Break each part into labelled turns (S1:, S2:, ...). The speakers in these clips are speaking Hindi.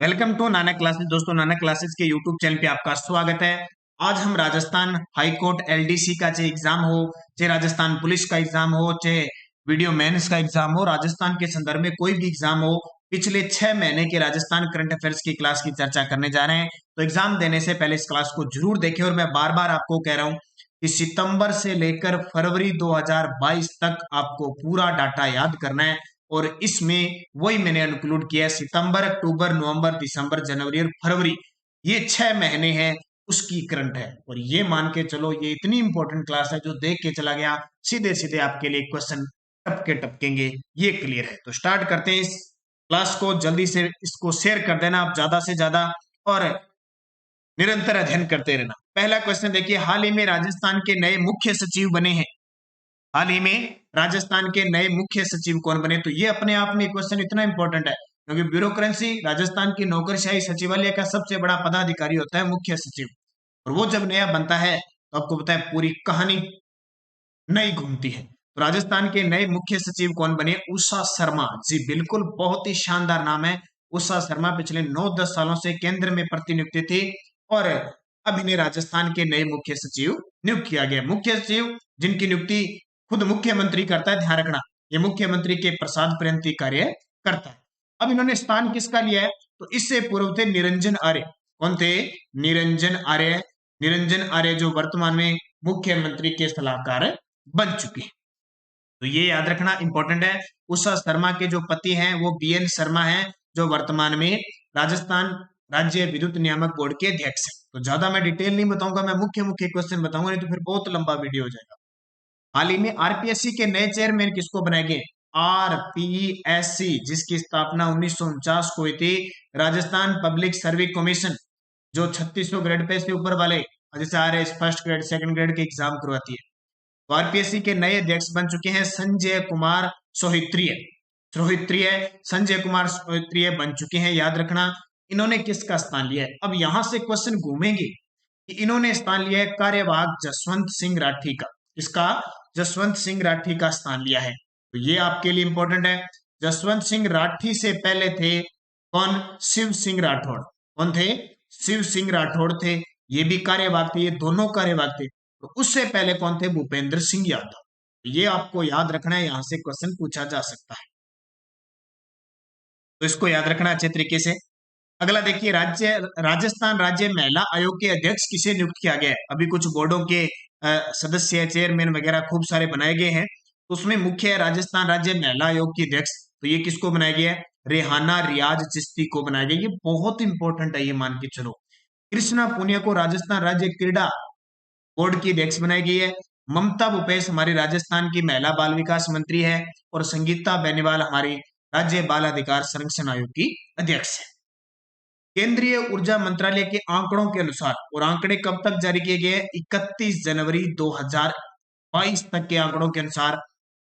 S1: Welcome to Nanak classes. दोस्तों, नानक क्लासेस के यूट्यूब चैनल पे आपका स्वागत है। आज हम राजस्थान हाई कोर्ट एलडीसी का चाहे एग्जाम हो, चाहे राजस्थान पुलिस का एग्जाम हो, चाहे वीडियो मेंस का एग्जाम हो, राजस्थान के संदर्भ में कोई भी एग्जाम हो, पिछले 6 महीने के राजस्थान करंट अफेयर्स की क्लास की चर्चा करने जा रहे हैं। तो एग्जाम देने से पहले इस क्लास को जरूर देखें। और मैं बार बार आपको कह रहा हूं कि सितंबर से लेकर फरवरी 2022 तक आपको पूरा डाटा याद करना है। और इसमें वही मैंने इंक्लूड किया है, सितंबर, अक्टूबर, नवंबर, दिसंबर, जनवरी और फरवरी, ये 6 महीने हैं, उसकी करंट है। और ये मान के चलो, ये इतनी इंपॉर्टेंट क्लास है, जो देख के चला गया सीधे सीधे आपके लिए क्वेश्चन टपके टपकेंगे, ये क्लियर है। तो स्टार्ट करते हैं इस क्लास को। जल्दी से इसको शेयर कर देना आप ज्यादा से ज्यादा, और निरंतर अध्ययन करते रहना। पहला क्वेश्चन देखिए, हाल ही में राजस्थान के नए मुख्य सचिव बने हैं। हाल ही में राजस्थान के नए मुख्य सचिव कौन बने? तो ये अपने आप में क्वेश्चन इतना इंपॉर्टेंट है, क्योंकि ब्यूरोक्रेसी, राजस्थान की नौकरशाही सचिवालय का सबसे बड़ा पदाधिकारी होता है मुख्य सचिव। और वो जब नया बनता है तो आपको पता है पूरी कहानी नई घूमती है। तो राजस्थान के नए मुख्य सचिव कौन बने? उषा शर्मा जी, बिल्कुल, बहुत ही शानदार नाम है। उषा शर्मा पिछले 9-10 सालों से केंद्र में प्रतिनियुक्त थी, और अब इन्हें राजस्थान के नए मुख्य सचिव नियुक्त किया गया। मुख्य सचिव जिनकी नियुक्ति खुद मुख्यमंत्री करता है, ध्यान रखना, ये मुख्यमंत्री के प्रसाद पर्यंत ही कार्य करता है। अब इन्होंने स्थान किसका लिया है? तो इससे पूर्व थे निरंजन आर्य। कौन थे? निरंजन आर्य। निरंजन आर्य जो वर्तमान में मुख्यमंत्री के सलाहकार बन चुके हैं। तो ये याद रखना इंपॉर्टेंट है। उषा शर्मा के जो पति हैं वो बीएन शर्मा हैं, जो वर्तमान में राजस्थान राज्य विद्युत नियामक बोर्ड के अध्यक्ष हैं। तो ज्यादा मैं डिटेल नहीं बताऊंगा, मैं मुख्य मुख्य क्वेश्चन बताऊंगा, नहीं तो फिर बहुत लंबा वीडियो हो जाएगा। हाल ही में आरपीएससी के नए चेयरमैन किसको बनाए गए? आरपीएससी, जिसकी स्थापना 1949 को हुई थी, राजस्थान पब्लिक सर्विस कमीशन, जो 3600 ग्रेड पे से ऊपर वाले, जैसे आ रहे फर्स्ट ग्रेड सेकंड ग्रेड के एग्जाम करवाती है। तो आरपीएससी के नए अध्यक्ष बन चुके हैं संजय कुमार सोहित्रिय। सोहित्रिय, संजय कुमार सोहित्रिय बन चुके हैं। याद रखना, इन्होंने किसका स्थान लिया है? अब यहां से क्वेश्चन घूमेंगे कि इन्होंने स्थान लिया है कार्यवाहक जसवंत सिंह राठी का। इसका जसवंत सिंह राठी का स्थान लिया है। तो ये आपके लिए इंपॉर्टेंट है। जसवंत सिंह राठी से पहले थे कौन? शिव सिंह राठौड़। कौन थे? शिव सिंह राठौड़ थे। ये भी कार्यवाहक थे, ये दोनों कार्यवाहक थे। तो उससे पहले कौन थे? भूपेंद्र सिंह यादव। तो ये आपको याद रखना है, यहां से क्वेश्चन पूछा जा सकता है, तो इसको याद रखना अच्छे तरीके से। अगला देखिए, राजस्थान राज्य महिला आयोग के अध्यक्ष किसे नियुक्त किया गया है? अभी कुछ बोर्डों के सदस्य, चेयरमैन वगैरह खूब सारे बनाए गए हैं, तो उसमें मुख्य है राजस्थान राज्य महिला आयोग की अध्यक्ष। तो ये किसको बनाया गया है? रेहाना रियाज चिश्ती को बनाया गया। ये बहुत इंपॉर्टेंट है, ये मान के चलो। कृष्णा पुनिया को राजस्थान राज्य क्रीड़ा बोर्ड की अध्यक्ष बनाई गई है। ममता भूपेश हमारी राजस्थान की महिला बाल विकास मंत्री है। और संगीता बेनीवाल हमारी राज्य बाल अधिकार संरक्षण आयोग की अध्यक्ष है। केंद्रीय ऊर्जा मंत्रालय के आंकड़ों के अनुसार, और आंकड़े कब तक जारी किए गए? 31 जनवरी 2022 तक के आंकड़ों के अनुसार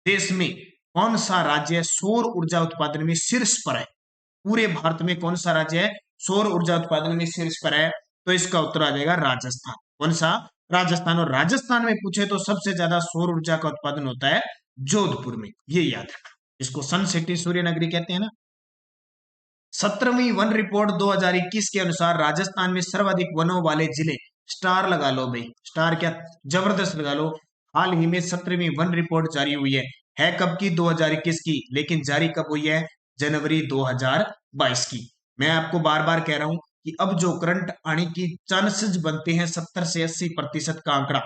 S1: देश में कौन सा राज्य सौर ऊर्जा उत्पादन में शीर्ष पर है? पूरे भारत में कौन सा राज्य है सौर ऊर्जा उत्पादन में शीर्ष पर है? तो इसका उत्तर आ जाएगा राजस्थान। कौन सा? राजस्थान। और राजस्थान में पूछे तो सबसे ज्यादा सौर ऊर्जा का उत्पादन होता है जोधपुर में, ये याद रखना। इसको सन सिटी, सूर्य नगरी कहते हैं ना। 17वीं वन रिपोर्ट 2021 के अनुसार राजस्थान में सर्वाधिक वनों वाले जिले, स्टार लगा लो भाई, स्टार क्या, जबरदस्त लगा लो। हाल ही में 17वीं वन रिपोर्ट जारी हुई है कब की? 2021 की, लेकिन जारी कब हुई है? जनवरी 2022 की। मैं आपको बार बार कह रहा हूं कि अब जो करंट आने की चांसेस बनते हैं 70 से 80% का आंकड़ा,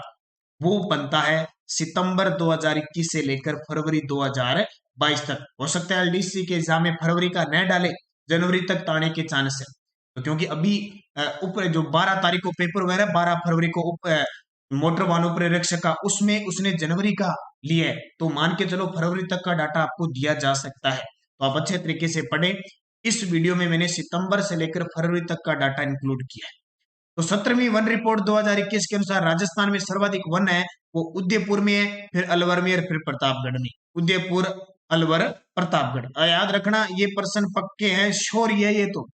S1: वो बनता है सितंबर 2021 से लेकर फरवरी 2022 तक। हो सकता है एलडीसी के एग्जाम में फरवरी का न डाले, जनवरी तक ताने के चांस है। तो क्योंकि अभी ऊपर जो 12 तारीख को पेपर हुआ है, 12 फरवरी को मोटर वाहनों परिरक्षक का, उसमें उसने जनवरी का लिया है, तो मान के चलो फरवरी तक का डाटा आपको दिया जा सकता है। तो आप अच्छे तरीके से पढ़ें। इस वीडियो में मैंने सितंबर से लेकर फरवरी तक का डाटा इंक्लूड किया है। तो 17वीं वन रिपोर्ट 2021 के अनुसार राजस्थान में सर्वाधिक वन है वो उदयपुर में है, फिर अलवर में, और फिर प्रतापगढ़ में। उदयपुर, अलवर, प्रतापगढ़। याद रखना, ये पर्सन पक्के हैं, श्योर है ये तो।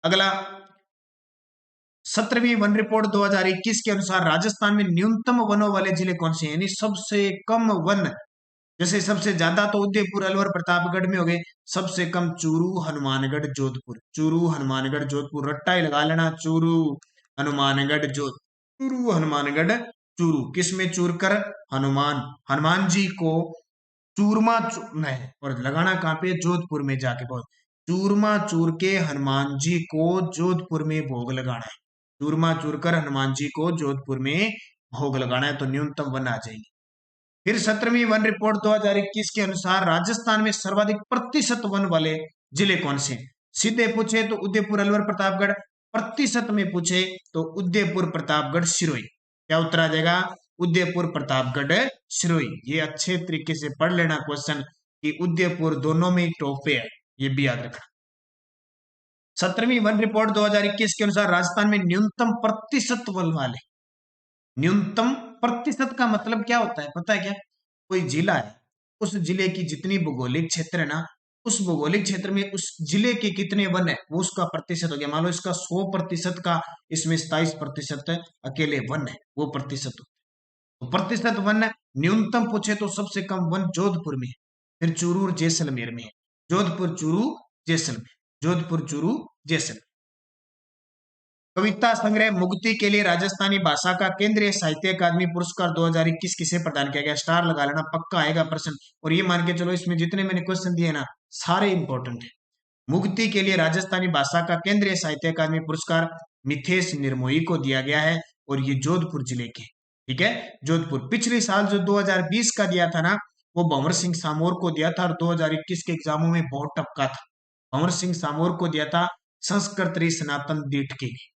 S1: अगला, 17वीं वन रिपोर्ट 2021 के अनुसार राजस्थान में न्यूनतम वनों वाले जिले कौन से हैं? यानी सबसे कम वन जैसे सबसे ज्यादा तो उदयपुर, अलवर, प्रतापगढ़ में हो गए, सबसे कम चूरू, हनुमानगढ़, जोधपुर। चूरू, हनुमानगढ़, जोधपुर, रट्टा ही लगा लेना, चूरू, हनुमानगढ़, चूरू, हनुमानगढ़, चूरू। किस में चूर कर? हनुमान जी को चूरमा नहीं, और लगाना कहाँ पे? जोधपुर में जाके। बहुत चूरमा चूर के हनुमान जी को जोधपुर में भोग लगाना है। चूरमा चूर कर हनुमान जी को जोधपुर में भोग लगाना है, तो न्यूनतम वन आ जाएगी। फिर 17वीं वन रिपोर्ट 2021 के अनुसार राजस्थान में सर्वाधिक प्रतिशत वन वाले जिले कौन से हैं? सीधे पूछे तो उदयपुर, अलवर, प्रतापगढ़। प्रतिशत में पूछे तो उदयपुर, प्रतापगढ़, सिरोही। क्या उत्तर आ जाएगा? उदयपुर, प्रतापगढ़, सिरोही। ये अच्छे तरीके से पढ़ लेना क्वेश्चन कि उदयपुर दोनों में टॉप पे है, ये भी याद रखना। 17वीं वन रिपोर्ट 2021 के अनुसार राजस्थान में न्यूनतम प्रतिशत वन वाले, न्यूनतम प्रतिशत का मतलब क्या होता है पता है क्या? कोई जिला है, उस जिले की जितनी भौगोलिक क्षेत्र है ना, उस भौगोलिक क्षेत्र में उस जिले के कितने वन है वो उसका प्रतिशत हो गया। मान लो इसका 100% का, इसमें 27% अकेले वन है, वो प्रतिशत हो। तो प्रतिशत वन न्यूनतम पूछे तो सबसे कम वन जोधपुर में है, फिर चूरू और जैसलमेर में है। जोधपुर, चूरू, जैसलमेर, जोधपुर, चूरू, जैसलमेर। कविता संग्रह मुक्ति के लिए राजस्थानी भाषा का केंद्रीय साहित्य अकादमी पुरस्कार 2021 किसे प्रदान किया गया? स्टार लगा लेना, पक्का आएगा प्रश्न। और ये मान के चलो इसमें जितने मैंने क्वेश्चन दिए ना सारे इंपॉर्टेंट है। मुक्ति के लिए राजस्थानी भाषा का केंद्रीय साहित्य अकादमी पुरस्कार मिथेश निर्मोही को दिया गया है, और ये जोधपुर जिले के, ठीक है, जोधपुर। पिछले साल जो 2020 का दिया था ना, वो भंवर सिंह सामोर को दिया था, और 2021 के एग्जामों में बहुत टपका था। भंवर सिंह सामोर को दिया था संस्कृत सनातन दीठ के लिए।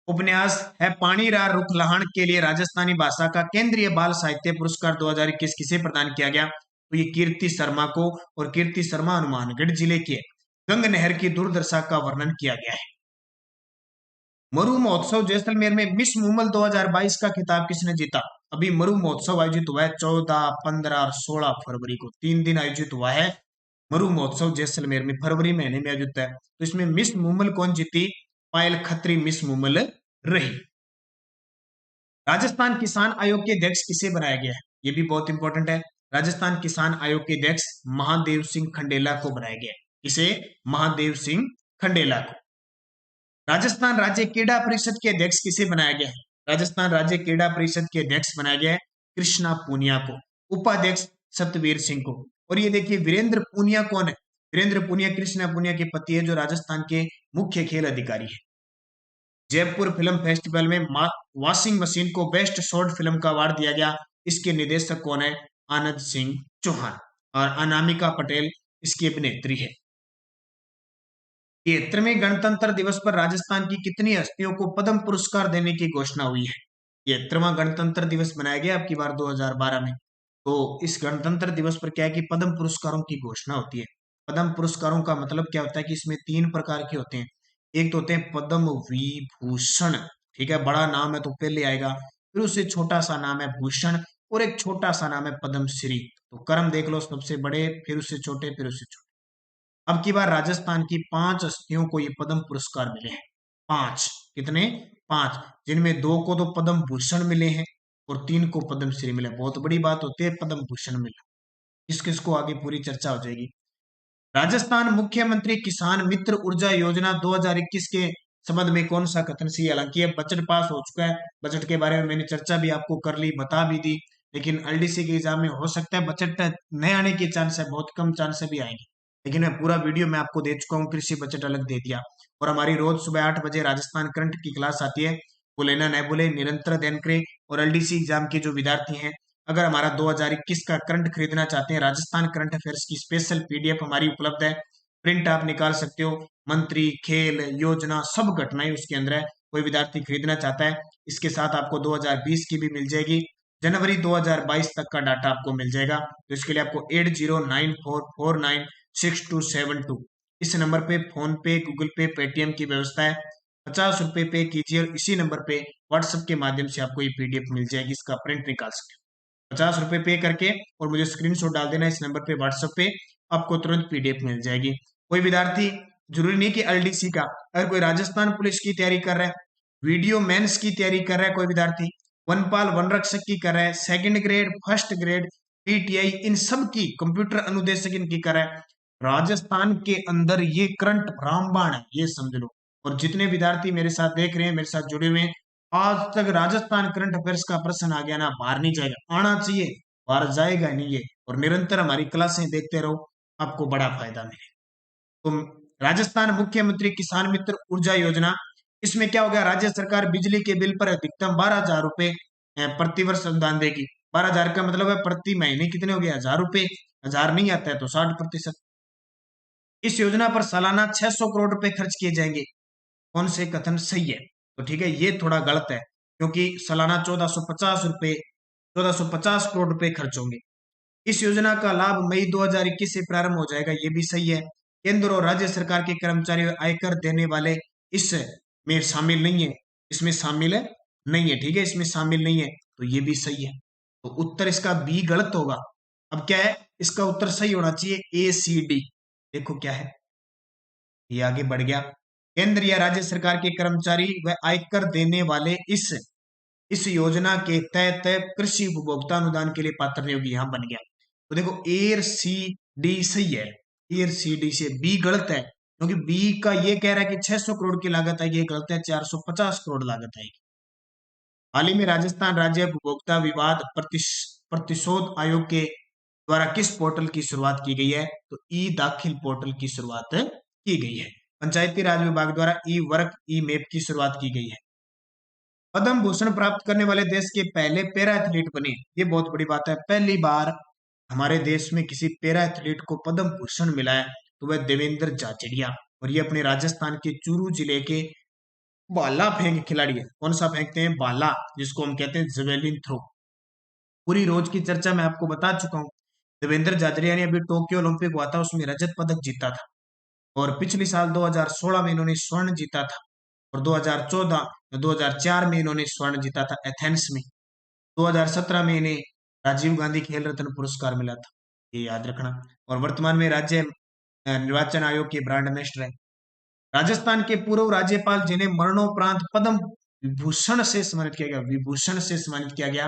S1: उपन्यास है पाणीरार रुखलाहण के लिए राजस्थानी भाषा का केंद्रीय बाल साहित्य पुरस्कार 2021 किसे प्रदान किया गया? तो ये कीर्ति शर्मा को, और कीर्ति शर्मा हनुमानगढ़ जिले के। गंग नहर की दुर्दशा का वर्णन किया गया है। मरु महोत्सव जैसलमेर में मिस मुमल 2022 का खिताब किसने जीता? अभी मरु महोत्सव आयोजित हुआ है 14, 15 और 16 फरवरी को, 3 दिन आयोजित हुआ है मरु महोत्सव जैसलमेर में, फरवरी महीने में आयोजित है। तो इसमें मिस मुमल कौन जीती? पायल खत्री मिस मुमल रही। राजस्थान किसान आयोग के अध्यक्ष किसे बनाया गया है? ये भी बहुत इंपॉर्टेंट है। राजस्थान किसान आयोग के अध्यक्ष महादेव सिंह खंडेला को बनाया गया है। किसे? महादेव सिंह खंडेला को। राजस्थान राज्य क्रीड़ा परिषद के अध्यक्ष किसे बनाया गया है? राजस्थान राज्य क्रीड़ा परिषद के अध्यक्ष बनाया गया है कृष्णा पूनिया को। उपाध्यक्ष सतवीर सिंह को। और ये देखिए वीरेंद्र पूनिया कौन है? वीरेंद्र पूनिया कृष्णा पूनिया के पति है, जो राजस्थान के मुख्य खेल अधिकारी है। जयपुर फिल्म फेस्टिवल में वॉशिंग मशीन को बेस्ट शॉर्ट फिल्म का अवार्ड दिया गया। इसके निर्देशक कौन है? आनंद सिंह चौहान। और अनामिका पटेल इसकी अभिनेत्री है। 73वें गणतंत्र दिवस पर राजस्थान की कितनी हस्तियों को पद्म पुरस्कार देने की घोषणा हुई है? 73वां गणतंत्र दिवस मनाया गया अब की बार 2012 में। तो इस गणतंत्र दिवस पर क्या है कि पद्म पुरस्कारों की घोषणा होती है। पद्म पुरस्कारों का मतलब क्या होता है कि इसमें 3 प्रकार के होते हैं। एक तो होते हैं पद्म विभूषण, ठीक है, बड़ा नाम है तो पहले आएगा, फिर उससे छोटा सा नाम है भूषण, और एक छोटा सा नाम है पद्मश्री। तो क्रम देख लो, सबसे बड़े, फिर उससे छोटे, फिर उससे छोटे। अब की बार राजस्थान की 5 हस्तियों को ये पद्म पुरस्कार मिले हैं। 5, कितने? 5, जिनमें 2 को तो पद्म भूषण मिले हैं और 3 को पद्मश्री मिले। बहुत बड़ी बात होती है पद्म भूषण मिला। किस किस को आगे पूरी चर्चा हो जाएगी। राजस्थान मुख्यमंत्री किसान मित्र ऊर्जा योजना 2021 के संबंध में कौन सा कथन सही? हालांकि अब बजट पास हो चुका है, बजट के बारे में मैंने चर्चा भी आपको कर ली, बता भी दी, लेकिन एलडीसी के एग्जाम में हो सकता है बजट नहीं आने के चांस है, बहुत कम चांस है भी आएंगे। लेकिन मैं पूरा वीडियो में आपको दे चुका हूँ, कृषि बजट अलग दे दिया। और हमारी रोज सुबह 8 बजे राजस्थान करंट की क्लास आती है, बोले ना नहीं बोले, निरंतर अध्ययन करें। और एलडीसी एग्जाम के जो विद्यार्थी हैं, अगर हमारा 2021 का करंट खरीदना चाहते हैं, राजस्थान करंट अफेयर्स की स्पेशल पीडीएफ हमारी उपलब्ध है, प्रिंट आप निकाल सकते हो। मंत्री, खेल, योजना, सब घटनाएं उसके अंदर है। कोई विद्यार्थी खरीदना चाहता है, इसके साथ आपको 2020 की भी मिल जाएगी, जनवरी 2022 तक का डाटा आपको मिल जाएगा। तो इसके लिए आपको 8094496272 इस नंबर पे फोन पे, गूगल पे, पेटीएम की व्यवस्था है। 50 रुपए पे कीजिए और इसी नंबर पे व्हाट्सएप के माध्यम से आपको ये पीडीएफ मिल जाएगी, इसका प्रिंट निकाल सकते हो। 50 रुपए पे करके और मुझे स्क्रीनशॉट डाल देना इस नंबर पे व्हाट्सएप पे, आपको तुरंत पीडीएफ मिल जाएगी। कोई विद्यार्थी, जरूरी नहीं कि एलडीसी का, अगर कोई राजस्थान पुलिस की तैयारी कर रहा है, वीडियो मेंस की तैयारी कर रहा है, कोई विद्यार्थी वनपाल वन रक्षक की कर रहा है, second grade, first grade, PTI, इन सब की कंप्यूटर अनुदेशक इनकी कर है। राजस्थान के अंदर ये करंट रामबाण है, ये समझ लो। और जितने विद्यार्थी मेरे साथ देख रहे हैं, मेरे साथ जुड़े हुए हैं, आज तक राजस्थान करंट अफेयर्स का प्रश्न आ गया ना, बाहर नहीं जाएगा, आना चाहिए, बाहर जाएगा नहीं ये। और निरंतर हमारी क्लासें देखते रहो, आपको बड़ा फायदा मिले। तो राजस्थान मुख्यमंत्री किसान मित्र ऊर्जा योजना, इसमें क्या हो गया, राज्य सरकार बिजली के बिल पर अधिकतम 12,000 रुपए प्रति वर्ष अनुदान देगी। 12,000 का मतलब है प्रति महीने कितने हो गए, 1,000 रुपए। 1,000 नहीं आता है तो 60%। इस योजना पर सालाना 600 करोड़ रुपए खर्च किए जाएंगे। कौन से कथन सही है? तो ठीक है, ये थोड़ा गलत है, क्योंकि सालाना 1450 करोड़ रुपए खर्च होंगे। इस योजना का लाभ मई 2021 से प्रारंभ हो जाएगा, ये भी सही है। केंद्र और राज्य सरकार के कर्मचारी आयकर देने वाले इस में शामिल नहीं है, इसमें शामिल नहीं है, ठीक है, इसमें शामिल नहीं है, तो ये भी सही है। तो उत्तर इसका बी गलत होगा। अब क्या है, इसका उत्तर सही होना चाहिए ACD। देखो क्या है, ये आगे बढ़ गया। केंद्र या राज्य सरकार के कर्मचारी व आयकर देने वाले इस योजना के तहत कृषि उपभोक्ता अनुदान के लिए पात्र नहीं होगी, यहां बन गया। तो देखो एयर सी डी सही है, एयर सी डी से बी गलत है, क्योंकि बी का ये कह रहा है कि 600 करोड़ की लागत आएगी, ये गलत है, 450 करोड़ लागत आएगी। हाल ही में राजस्थान राज्य उपभोक्ता विवाद प्रतिशोध आयोग के द्वारा किस पोर्टल की शुरुआत की गई है? तो ई दाखिल पोर्टल की शुरुआत की गई है। पंचायती राज विभाग द्वारा ई वर्क ई मैप की शुरुआत की गई है। पद्म भूषण प्राप्त करने वाले देश के पहले पैरा एथलीट बने, ये बहुत बड़ी बात है, पहली बार हमारे देश में किसी पैरा एथलीट को पद्म भूषण मिला है, तो वह देवेंद्र झाझड़िया, और ये अपने राजस्थान के चूरू जिले के भाला फेंक खिलाड़ी है। कौन सा फेंकते हैं? भाला, जिसको हम कहते हैं जेवेलिन थ्रो। पूरी रोज की चर्चा मैं आपको बता चुका हूँ। देवेंद्र झाझड़िया ने अभी टोक्यो ओलंपिक हुआ था, उसमें रजत पदक जीता था, और पिछले साल 2016 में इन्होंने स्वर्ण जीता था, और 2004 में इन्होंने स्वर्ण जीता था एथेंस में। 2017 में इन्हें राजीव गांधी खेल रत्न पुरस्कार मिला था, ये याद रखना। और वर्तमान में राज्य निर्वाचन आयोग के ब्रांड एम्बेसडर है। राजस्थान के पूर्व राज्यपाल जिन्हें मरणोपरांत पद्म विभूषण से सम्मानित किया गया, विभूषण से सम्मानित किया गया,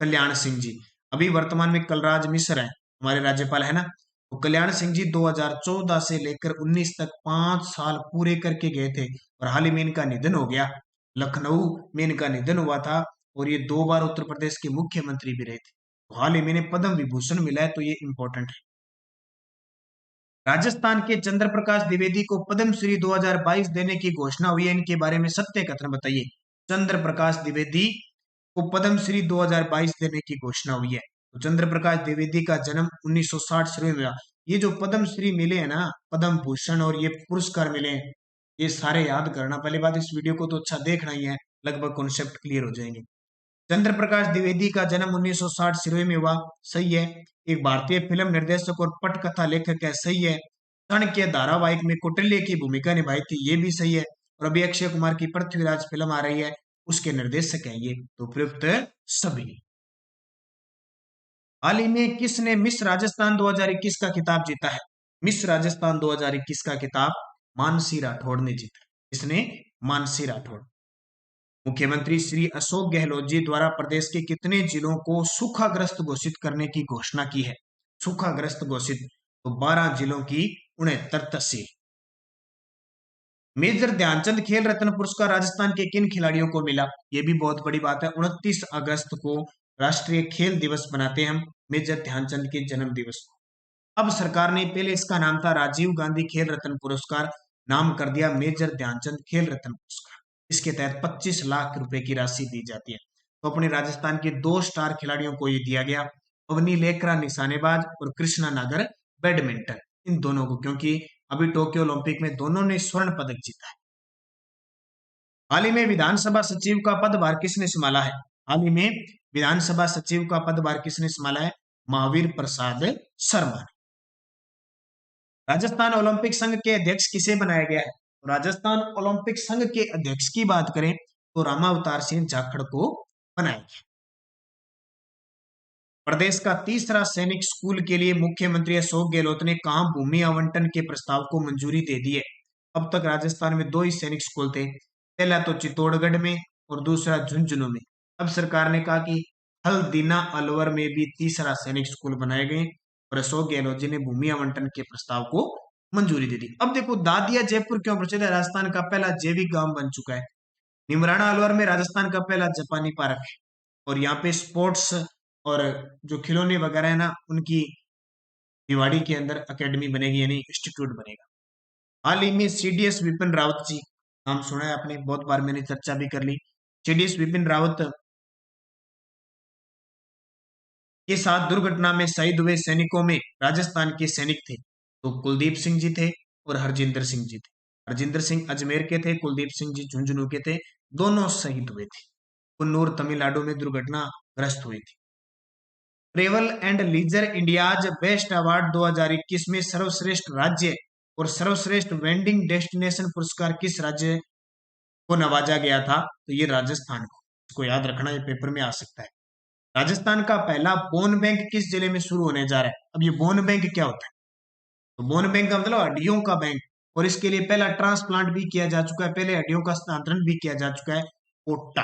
S1: कल्याण सिंह जी। अभी वर्तमान में कलराज मिश्र है हमारे राज्यपाल, है ना। तो कल्याण सिंह जी 2014 से लेकर 19 तक 5 साल पूरे करके गए थे, और हाल ही में इनका निधन हो गया। लखनऊ में इनका निधन हुआ था, और ये 2 बार उत्तर प्रदेश के मुख्यमंत्री भी रहे थे। तो हाल ही में इन्हें पद्म विभूषण मिला है, तो ये इंपॉर्टेंट है। राजस्थान के चंद्र प्रकाश द्विवेदी को पद्मश्री 2022 देने की घोषणा हुई है, इनके बारे में सत्य कथन बताइए। चंद्र प्रकाश द्विवेदी को पद्मश्री 2022 देने की घोषणा हुई है। तो चंद्र प्रकाश द्विवेदी का जन्म 1960 शुरू में हुआ। ये जो पद्मश्री मिले हैं ना, पद्म भूषण और ये पुरस्कार मिले हैं, ये सारे याद करना। पहली बात, इस वीडियो को तो अच्छा देखना ही है, लगभग कॉन्सेप्ट क्लियर हो जाएंगे। चंद्र प्रकाश द्विवेदी का जन्म 1960 सिरोही में हुआ, सही है। एक भारतीय फिल्म निर्देशक और पटकथा लेखक है, सही है। चाणक्य धारावाहिक में कौटिल्य की भूमिका निभाई थी, ये भी सही है। और अभी अक्षय कुमार की पृथ्वीराज फिल्म आ रही है, उसके निर्देशक है ये, तो उपयुक्त सभी। हाल ही में किसने मिस राजस्थान 2021 का खिताब जीता है? मिस राजस्थान 2021 का खिताब मानसी राठौड़ ने जीता। इसने मानसी राठौड़। मुख्यमंत्री श्री अशोक गहलोत जी द्वारा प्रदेश के कितने जिलों को सूखाग्रस्त घोषित करने की घोषणा की है? सूखाग्रस्त घोषित, तो 12 जिलों की 69 तहसील। मेजर ध्यानचंद खेल रत्न पुरस्कार राजस्थान के किन खिलाड़ियों को मिला? ये भी बहुत बड़ी बात है। 29 अगस्त को राष्ट्रीय खेल दिवस बनाते हैं हम, मेजर ध्यानचंद के जन्म दिवस को। अब सरकार ने, पहले इसका नाम था राजीव गांधी खेल रत्न पुरस्कार, नाम कर दिया मेजर ध्यानचंद खेल रत्न पुरस्कार। इसके तहत 25 लाख रुपए की राशि दी जाती है। तो अपने राजस्थान के 2 स्टार खिलाड़ियों को ये दिया गया, अवनी लेकरा निशानेबाज और कृष्णा नागर बैडमिंटन, इन दोनों को, क्योंकि अभी टोक्यो ओलंपिक में दोनों ने स्वर्ण पदक जीता है। हाल ही में विधानसभा सचिव का पदभार किसने संभाला है? हाल ही में विधानसभा सचिव का पदभार किसने संभाला है? महावीर प्रसाद शर्मा। राजस्थान ओलंपिक संघ के अध्यक्ष किसे बनाया गया है? तो राजस्थान ओलंपिक संघ के अध्यक्ष की बात करें तो रामावतार सिंह जाखड़ को बनाया गया। प्रदेश का तीसरा सैनिक स्कूल के लिए मुख्यमंत्री अशोक गहलोत ने कहां भूमि आवंटन के प्रस्ताव को मंजूरी दे दी है? अब तक राजस्थान में 2 ही सैनिक स्कूल थे, पहला तो चित्तौड़गढ़ में और दूसरा झुंझुनू में। अब सरकार ने कहा कि हल्दीना अलवर में भी तीसरा सैनिक स्कूल बनाए गए और अशोक गहलोत जी ने भूमि आवंटन के प्रस्ताव को मंजूरी दे दी। अब देखो दादिया जयपुर क्यों प्रसिद्ध है? राजस्थान का पहला जैविक गांव बन चुका है। निमराना अलवर में राजस्थान का पहला जापानी पार्क है और यहाँ पे स्पोर्ट्स और जो खिलौने वगैरह है ना उनकी भिवाड़ी के अंदर एकेडमी बनेगी यानी इंस्टीट्यूट बनेगा। हाल ही में सीडीएस विपिन रावत जी, नाम सुना है आपने, बहुत बार मैंने चर्चा भी कर ली। सीडीएस विपिन रावत के साथ दुर्घटना में शहीद हुए सैनिकों में राजस्थान के सैनिक थे तो कुलदीप सिंह जी थे और हरजिंदर सिंह जी थे। हरजिंदर सिंह अजमेर के थे, कुलदीप सिंह जी झुंझुनू के थे, दोनों शहीद हुए थे। कुन्नूर तमिलनाडु में दुर्घटना ग्रस्त हुई थी। Travel and leisure India's best award 2021 में सर्वश्रेष्ठ राज्य और सर्वश्रेष्ठ वेंडिंग डेस्टिनेशन पुरस्कार किस राज्य को नवाजा गया था? तो ये राजस्थान को। इसको याद रखना, ये पेपर में आ सकता है। राजस्थान का पहला बोन बैंक किस जिले में शुरू होने जा रहा है? अब ये बोन बैंक क्या होता है? तो बोन बैंक का मतलब हड्डियों का बैंक, और इसके लिए पहला ट्रांसप्लांट भी किया जा चुका है, पहले हड्डियों का स्थानांतरण भी किया जा चुका है, कोटा।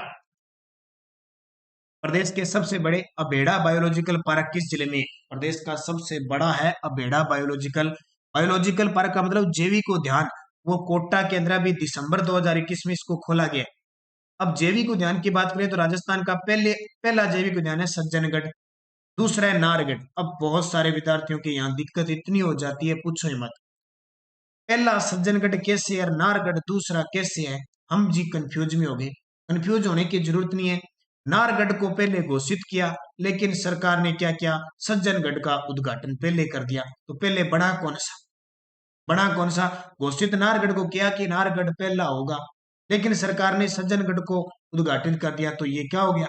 S1: प्रदेश के सबसे बड़े अबेड़ा बायोलॉजिकल पार्क किस जिले में है? प्रदेश का सबसे बड़ा है अबेड़ा बायोलॉजिकल बायोलॉजिकल पार्क का मतलब जैविक उद्यान, वो कोटा के अंदर अभी दिसंबर 2021 में इसको खोला गया। अब जैविक उद्यान की बात करें तो राजस्थान का पहला जैविक उद्यान है सज्जनगढ़, दूसरा है नारगढ़। अब बहुत सारे विद्यार्थियों की यहाँ दिक्कत इतनी हो जाती है, पूछो ही मत। पहला सज्जनगढ़ कैसे है, नारगढ़ दूसरा कैसे है? हम जी कंफ्यूज में हो गए। कंफ्यूज होने की जरूरत नहीं है। नारगढ़ को पहले घोषित किया, लेकिन सरकार ने क्या किया, सज्जनगढ़ का उद्घाटन पहले कर दिया। तो पहले बड़ा कौन सा? बड़ा कौन सा? घोषित नारगढ़ को किया कि नारगढ़ पहला होगा, लेकिन सरकार ने सज्जनगढ़ को उद्घाटित कर दिया, तो ये क्या हो गया?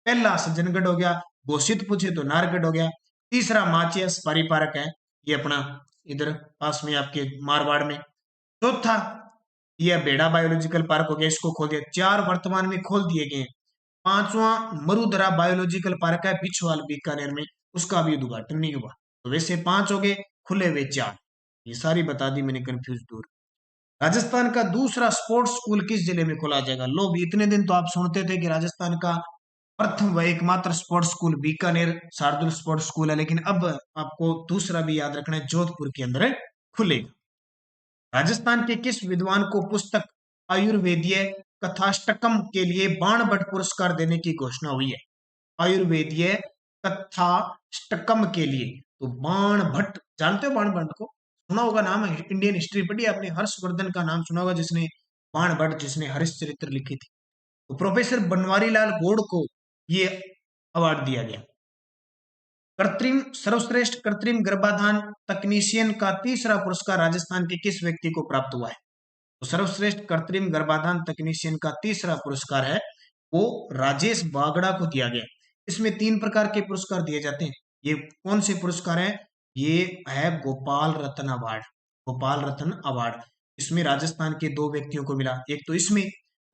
S1: पहला सज्जनगढ़ हो गया। घोषित पूछे तो नारगढ़ हो गया। तीसरा माचिया सफारी पार्क है, ये अपना इधर पास में आपके मारवाड़ में। चौथा ये बेड़ा बायोलॉजिकल पार्क हो गया, इसको खोल दिया। चार वर्तमान में खोल दिए गए हैं। पांचवा मरुधरा बायोलॉजिकल पार्क है बिछवाल बीकानेर में, उसका भी उद्घाटन नहीं हुआ। तो वैसे पांच हो गए, खुले हुए चार। ये सारी बता दी मैंने, कंफ्यूज दूर। राजस्थान का दूसरा स्पोर्ट्स स्कूल किस जिले में खोला जाएगा? लो भी इतने दिन तो आप सुनते थे कि राजस्थान का प्रथम व एकमात्र sports school Bikaner Shardul sports school है, लेकिन अब आपको दूसरा भी याद रखना है, जोधपुर के अंदर खुलेगा। राजस्थान के किस विद्वान को पुस्तक आयुर्वेदीय कथाष्टकम के लिए बाणभट्ट पुरस्कार देने की घोषणा हुई है? आयुर्वेदीय कथाष्टकम के लिए तो बाणभट्ट, जानते हो बाणभट्ट को? सुना होगा नाम, है इंडियन हिस्ट्री पढ़ी आपने, हर्षवर्धन का नाम सुना होगा जिसने बाणभट्ट, जिसने हरिश्चरित्र लिखी थी। तो प्रोफेसर बनवारी लाल गौड़ को ये अवार्ड दिया गया। कृत्रिम सर्वश्रेष्ठ कृत्रिम गर्भाधान तकनीशियन का तीसरा पुरस्कार राजस्थान के किस व्यक्ति को प्राप्त हुआ है? तो सर्वश्रेष्ठ कृत्रिम गर्भाधान तकनीशियन का तीसरा पुरस्कार है वो राजेश बागड़ा को दिया गया। इसमें तीन प्रकार के पुरस्कार दिए जाते हैं। ये कौन से पुरस्कार हैं? ये है गोपाल रत्न अवार्ड, गोपाल रत्न अवार्ड। इसमें राजस्थान के दो व्यक्तियों को मिला, एक तो इसमें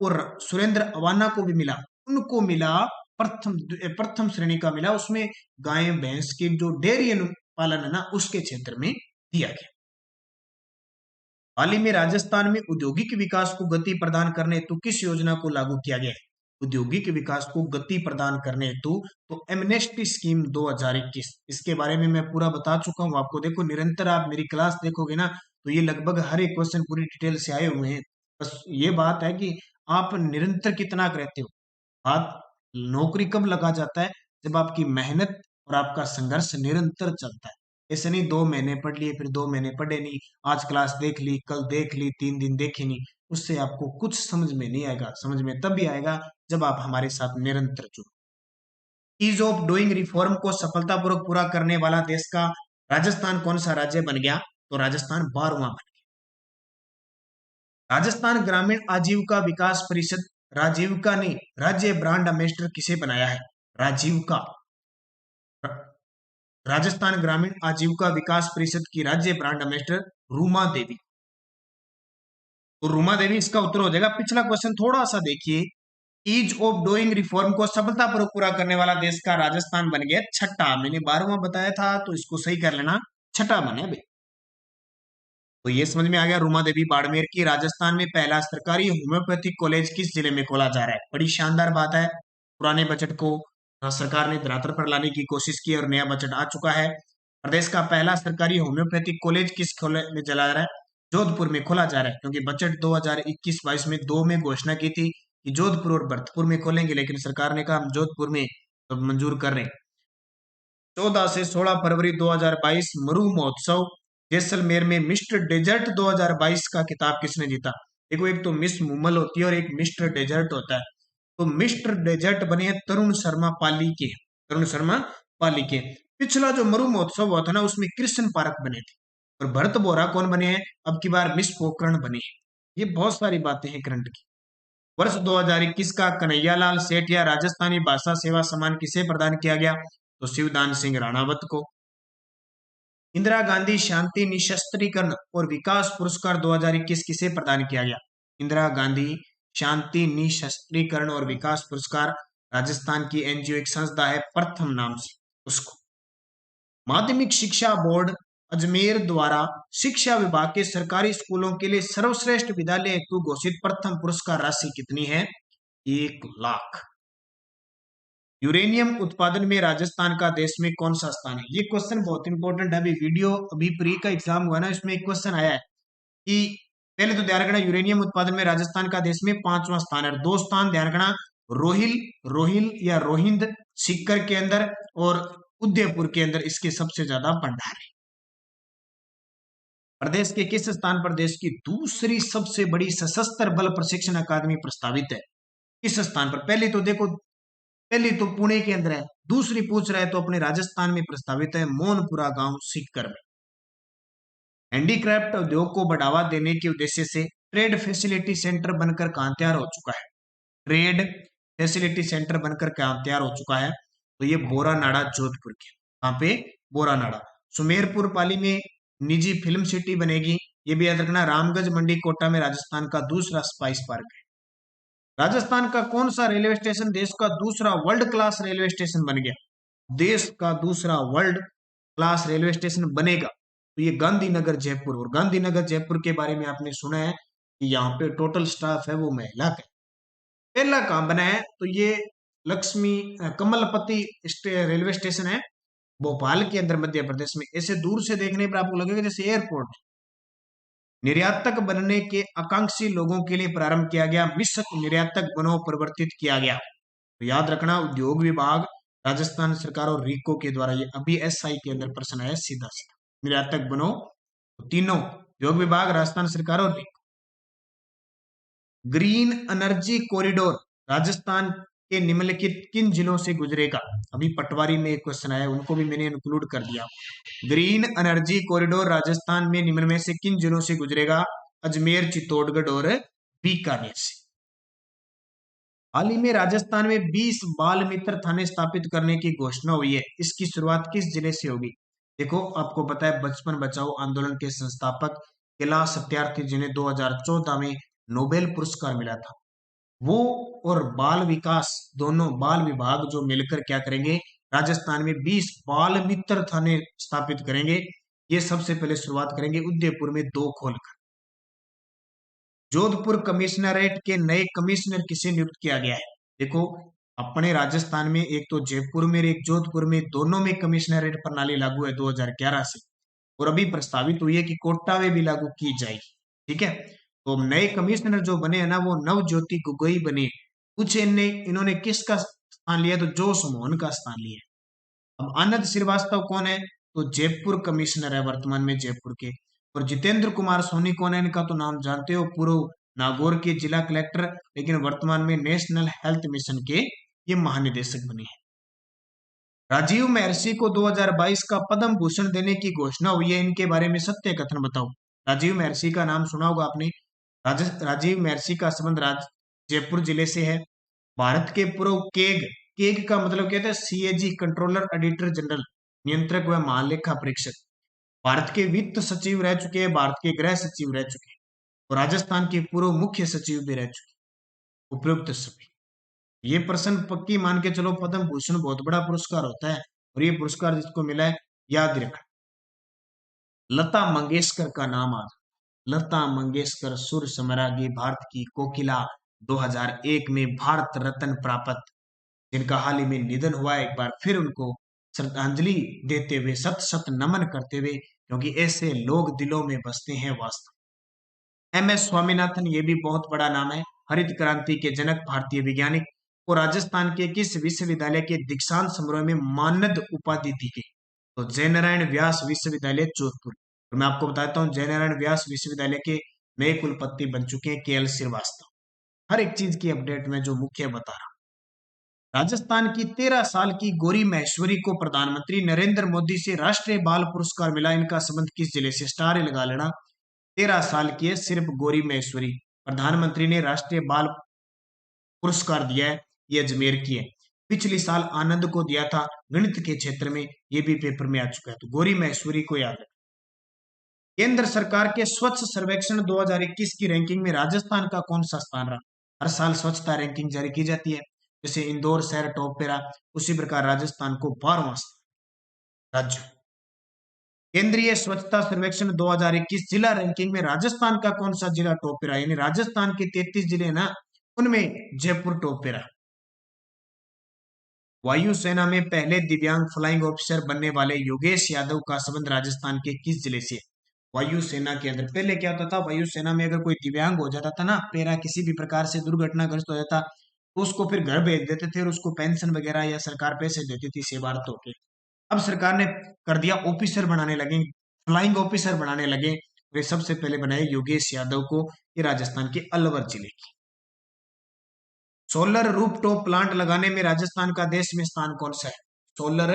S1: और सुरेंद्र अवाना को भी मिला। उनको मिला प्रथम श्रेणी का मिला, उसमें गाय भैंस की जो डेयरी पालन है ना उसके क्षेत्र में दिया गया। हाल ही में राजस्थान में औद्योगिक विकास को गति प्रदान करने हेतु किस योजना को लागू किया गया है? औद्योगिक विकास को गति प्रदान करने हेतु तो एमनेस्टी स्कीम 2021, इसके बारे में मैं पूरा बता चुका हूं आपको। देखो निरंतर आप मेरी क्लास देखोगे ना तो ये लगभग हर एक क्वेश्चन पूरी डिटेल से आए हुए हैं। बस ये बात है कि आप निरंतर कितना करते हो। बात नौकरी कब लगा जाता है? जब आपकी मेहनत और आपका संघर्ष निरंतर चलता है। ऐसे नहीं 2 महीने पढ़ लिए फिर 2 महीने पढ़े नहीं, आज क्लास देख ली कल देख ली 3 दिन देखी नहीं, उससे आपको कुछ समझ में नहीं आएगा। समझ में तब भी आएगा जब आप हमारे साथ निरंतर जुड़ो। ईज ऑफ डूइंग रिफॉर्म को सफलतापूर्वक पूरा करने वाला देश का राजस्थान कौन सा राज्य बन गया? तो राजस्थान 12वां बन गया। राजस्थान ग्रामीण आजीविका विकास परिषद, राजीविका ने राज्य ब्रांड एम्बेसडर किसे बनाया है? राजीविका, राजस्थान ग्रामीण आजीविका विकास परिषद की राज्य ब्रांड एम्बेसडर रूमा देवी। तो रूमा देवी इसका उत्तर हो जाएगा। पिछला क्वेश्चन थोड़ा सा देखिए, ईज ऑफ डूइंग रिफॉर्म को सफलतापूर्वक पूरा करने वाला देश का राजस्थान बन गया छठा। मैंने 12वां बताया था तो इसको सही कर लेना, छठा बने भाई। तो ये समझ में आ गया रूमा देवी बाड़मेर की। राजस्थान में पहला सरकारी होम्योपैथिक कॉलेज किस जिले में खोला जा रहा है? बड़ी शानदार बात है, पुराने बजट को सरकार ने धरातल पर लाने की कोशिश की और नया बजट आ चुका है। प्रदेश का पहला सरकारी होम्योपैथिक कॉलेज किस खोले में चला रहा है? जोधपुर में खोला जा रहा है, क्योंकि बजट 2021-22 में दो में घोषणा की थी कि जोधपुर और भरतपुर में खोलेंगे, लेकिन सरकार ने कहा हम जोधपुर में तो मंजूर कर रहे हैं। 14 से 16 फरवरी 2022 मरु महोत्सव जैसलमेर में मिस्टर डेजर्ट 2022 का खिताब किसने जीता? देखो, एक तो मिस मुमल होती है और एक मिस्टर डेजर्ट होता है। तो मिस्टर डेजर्ट बने हैं तरुण शर्मा पाली के। तरुण शर्मा पाली के। पिछला जो मरु महोत्सव हुआ था ना, उसमें कृष्ण पारक बने थे। और भरत बोरा कौन बने हैं? अब की बार मिस पोखरण बने हैं। ये बहुत सारी बातें हैं करंट की। वर्ष 2021 का कन्हैयालाल सेठिया राजस्थानी भाषा सेवा सम्मान किसे प्रदान किया गया? तो शिवदान सिंह राणावत को। इंदिरा गांधी शांति निशस्त्रीकरण और विकास पुरस्कार 2021 किसे प्रदान किया गया? इंदिरा गांधी शांति निशस्त्रीकरण और विकास पुरस्कार राजस्थान की एनजीओ एक संस्था है प्रथम नाम से, उसको। माध्यमिक शिक्षा बोर्ड अजमेर द्वारा शिक्षा विभाग के सरकारी स्कूलों के लिए सर्वश्रेष्ठ विद्यालय हेतु घोषित प्रथम पुरस्कार राशि कितनी है? 1 लाख। यूरेनियम उत्पादन में राजस्थान का देश में कौन सा स्थान है? ये क्वेश्चन बहुत इंपॉर्टेंट है। अभी प्री का एग्जाम हुआ ना, इसमें एक क्वेश्चन आया है कि पहले तो ध्यान रखना, यूरेनियम उत्पादन में राजस्थान का देश में 5वां स्थान है। 2 स्थान ध्यान रखना, रोहिल या रोहिंद सीकर के अंदर और उदयपुर के अंदर इसके सबसे ज्यादा भंडार है। प्रदेश के किस स्थान पर देश की दूसरी सबसे बड़ी सशस्त्र बल प्रशिक्षण अकादमी प्रस्तावित है? किस स्थान पर? पहली तो पुणे के अंदर है, दूसरी पूछ रहा है तो अपने राजस्थान में प्रस्तावित है, मोनपुरा गांव सीकर में। हैंडीक्राफ्ट उद्योग को बढ़ावा देने के उद्देश्य से ट्रेड फैसिलिटी सेंटर बनकर कहां तैयार हो चुका है? ट्रेड फैसिलिटी सेंटर बनकर कहां तैयार हो चुका है? तो ये बोरानाड़ा जोधपुर के। कहां पे? बोरानाड़ा। सुमेरपुर पाली में निजी फिल्म सिटी बनेगी, ये भी याद रखना। रामगंज मंडी कोटा में राजस्थान का दूसरा स्पाइस पार्क है। राजस्थान का कौन सा रेलवे स्टेशन देश का दूसरा वर्ल्ड क्लास रेलवे स्टेशन बन गया? देश का दूसरा वर्ल्ड क्लास रेलवे स्टेशन बनेगा तो ये गांधीनगर जयपुर। और गांधीनगर जयपुर के बारे में आपने सुना है कि यहाँ पे टोटल स्टाफ है वो महिला का। पहला काम बना है तो ये लक्ष्मी कमलपति रेलवे स्टेशन है भोपाल के अंदर मध्य प्रदेश में। ऐसे दूर से देखने पर आपको लगेगा जैसे एयरपोर्ट। निर्यातक बनने के आकांक्षी लोगों के लिए प्रारंभ किया गया मिशन निर्यातक बनो परिवर्तित किया गया। तो याद रखना, उद्योग विभाग, राजस्थान सरकार और रीको के द्वारा। ये अभी एसआई के अंदर प्रश्न आया सीधा सीधा। निर्यातक बनो, तो तीनों, उद्योग विभाग, राजस्थान सरकार और RIICO. Green energy corridor Rajasthan के निम्नलिखित किन जिलों से गुजरेगा? अभी पटवारी में एक क्वेश्चन आया, उनको भी मैंने इंक्लूड कर दिया। ग्रीन एनर्जी कॉरिडोर राजस्थान में निम्न में से किन जिलों से गुजरेगा? अजमेर, चित्तौड़गढ़ और बीकानेर से। हाल ही में राजस्थान में 20 बाल मित्र थाने स्थापित करने की घोषणा हुई है। इसकी शुरुआत किस जिले से होगी? देखो, आपको पता है बचपन बचाओ आंदोलन के संस्थापक कैलाश सत्यार्थी, जिन्हें 2014 में नोबेल पुरस्कार मिला था, वो और बाल विकास दोनों, बाल विभाग जो मिलकर क्या करेंगे? राजस्थान में 20 बाल मित्र थाने स्थापित करेंगे। ये सबसे पहले शुरुआत करेंगे उदयपुर में 2 खोलकर। जोधपुर कमिश्नरेट के नए कमिश्नर किसे नियुक्त किया गया है? देखो, अपने राजस्थान में एक तो जयपुर में एक जोधपुर में, दोनों में कमिश्नरेट प्रणाली लागू है 2011 से, और अभी प्रस्तावित हुई है कि कोटा में भी लागू की जाएगी। ठीक है, तो नए कमिश्नर जो बने हैं ना, वो नवज्योति गोगोई बने। कुछ इन्होंने किसका स्थान लिया? तो जोश मोहन का स्थान लिया। अब आनंद श्रीवास्तव कौन है? तो जयपुर कमिश्नर है वर्तमान में जयपुर के। और जितेंद्र कुमार सोनी कौन है? इनका तो नाम जानते हो, पूर्व नागौर के जिला कलेक्टर, लेकिन वर्तमान में नेशनल हेल्थ मिशन के ये महानिदेशक बने हैं। राजीव महर्षि को 2022 का पद्म भूषण देने की घोषणा हुई है, इनके बारे में सत्य कथन बताओ। राजीव महर्षि का नाम सुना होगा आपने। राजीव महर्षि का संबंध जयपुर जिले से है। भारत के पूर्व केग का मतलब क्या था? सीएजी, कंट्रोलर ऑडिटर जनरल, नियंत्रक व महालेखा परीक्षक। भारत के वित्त सचिव रह चुके हैं, भारत के गृह सचिव रह चुके हैं, और राजस्थान के पूर्व मुख्य सचिव भी रह चुके हैं। उपयुक्त सभी ये प्रश्न पक्की मान के चलो। पद्म भूषण बहुत बड़ा पुरस्कार होता है, और ये पुरस्कार जिसको मिला है याद रखना। लता मंगेशकर का नाम आज। लता मंगेशकर सुर सम्राज्ञी, भारत की कोकिला, 2001 में भारत रत्न प्राप्त। जिनका हाल ही में निधन हुआ। एक बार फिर उनको श्रद्धांजलि देते हुए, शत शत नमन करते हुए, क्योंकि ऐसे लोग दिलों में बसते हैं वास्तव। एम एस स्वामीनाथन, ये भी बहुत बड़ा नाम है, हरित क्रांति के जनक, भारतीय वैज्ञानिक को राजस्थान के किस विश्वविद्यालय के दीक्षांत समारोह में मानद उपाधि दी गई? तो जयनारायण व्यास विश्वविद्यालय जोधपुर। तो मैं आपको बताता हूँ, जयनारायण व्यास विश्वविद्यालय के नए कुलपति बन चुके हैं के एल श्रीवास्तव। हर एक चीज की अपडेट में जो मुख्य बता रहा हूं। राजस्थान की 13 साल की गौरी महेश्वरी को प्रधानमंत्री नरेंद्र मोदी से राष्ट्रीय बाल पुरस्कार मिला। इनका संबंध किस जिले से? स्टार लगा लेना। 13 साल की है सिर्फ गौरी महेश्वरी, प्रधानमंत्री ने राष्ट्रीय बाल पुरस्कार दिया है, ये अजमेर की है। पिछली साल आनंद को दिया था गणित के क्षेत्र में, ये भी पेपर में आ चुका है। तो गौरी महेश्वरी को याद रखें। केंद्र सरकार के स्वच्छ सर्वेक्षण 2021 की रैंकिंग में राजस्थान का कौन सा स्थान रहा? हर साल स्वच्छता रैंकिंग जारी की जाती है, जैसे इंदौर शहर टॉप पे रहा, उसी प्रकार राजस्थान को 12वां राज्य। केंद्रीय स्वच्छता सर्वेक्षण 2021 जिला रैंकिंग में राजस्थान का कौन सा जिला टॉप पे रहा? यानी राजस्थान के 33 जिले ना, उनमें जयपुर टॉप पे रहा। वायुसेना में पहले दिव्यांग फ्लाइंग ऑफिसर बनने वाले योगेश यादव का संबंध राजस्थान के किस जिले से? वायुसेना के अंदर पहले क्या होता था, वायुसेना में अगर कोई दिव्यांग हो जाता था ना, पैरा किसी भी प्रकार से दुर्घटनाग्रस्त हो जाता, तो उसको फिर घर भेज देते थे और उसको पेंशन वगैरह या सरकार पैसे देती थी सेवारत होके। अब सरकार ने कर दिया, ऑफिसर बनाने लगे, फ्लाइंग ऑफिसर बनाने लगे। वे सबसे पहले बनाए योगेश यादव को, ये राजस्थान के अलवर जिले की। सोलर रूफटॉप प्लांट लगाने में राजस्थान का देश में स्थान कौन सा है? सोलर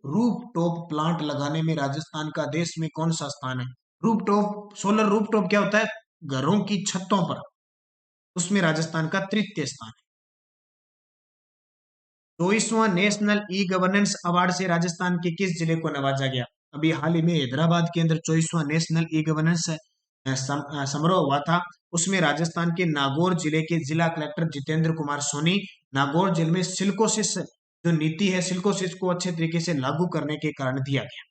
S1: रूफटॉप प्लांट लगाने में राजस्थान का देश में कौन सा स्थान है? रूफटॉप, सोलर रूफटॉप क्या होता है? घरों की छतों पर, उसमें राजस्थान का तृतीय स्थान है। 24वां नेशनल ई गवर्नेंस अवार्ड से राजस्थान के किस जिले को नवाजा गया? अभी हाल ही में हैदराबाद के अंदर 24वां नेशनल ई गवर्नेंस समारोह हुआ था, उसमें राजस्थान के नागौर जिले के जिला कलेक्टर जितेंद्र कुमार सोनी, नागौर जिले में सिल्कोसिस जो नीति है, सिल्कोसिस को अच्छे तरीके से लागू करने के कारण दिया गया।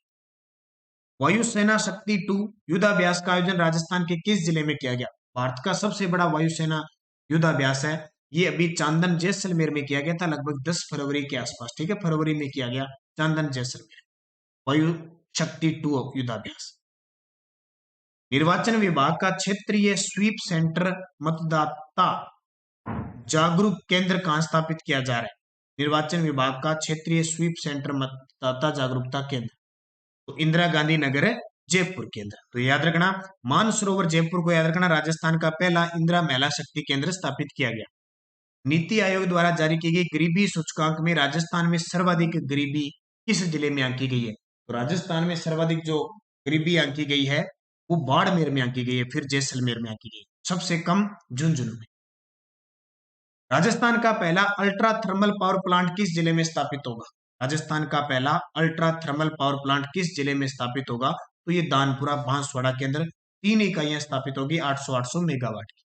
S1: वायुसेना शक्ति 2 युद्धाभ्यास का आयोजन राजस्थान के किस जिले में किया गया? भारत का सबसे बड़ा वायुसेना युद्धाभ्यास है, ये अभी चांदन जैसलमेर में किया गया था, लगभग 10 फरवरी के आसपास, ठीक है, फरवरी में किया गया चांदन जैसलमेर वायु शक्ति 2 युद्धाभ्यास। निर्वाचन विभाग का क्षेत्रीय स्वीप सेंटर मतदाता जागरूक केंद्र कहां स्थापित किया जा रहा है? निर्वाचन विभाग का क्षेत्रीय स्वीप सेंटर मतदाता जागरूकता केंद्र, तो इंदिरा गांधी नगर जयपुर केंद्र। तो याद रखना, मानसरोवर जयपुर को याद रखना, राजस्थान का पहला इंदिरा महिला शक्ति केंद्र स्थापित किया गया। नीति आयोग द्वारा जारी की गई गरीबी सूचकांक में राजस्थान में सर्वाधिक गरीबी किस जिले में आंकी गई है? तो राजस्थान में सर्वाधिक जो गरीबी आंकी गई है वो बाड़मेर में आंकी गई है, फिर जैसलमेर में आंकी गई, सबसे कम झुंझुनू में। राजस्थान का पहला अल्ट्रा थर्मल पावर प्लांट किस जिले में स्थापित होगा? राजस्थान का पहला अल्ट्रा थर्मल पावर प्लांट किस जिले में स्थापित होगा? तो ये दानपुरा बांसवाड़ा के अंदर 3 इकाइयां स्थापित होगी, 800 मेगावाट की।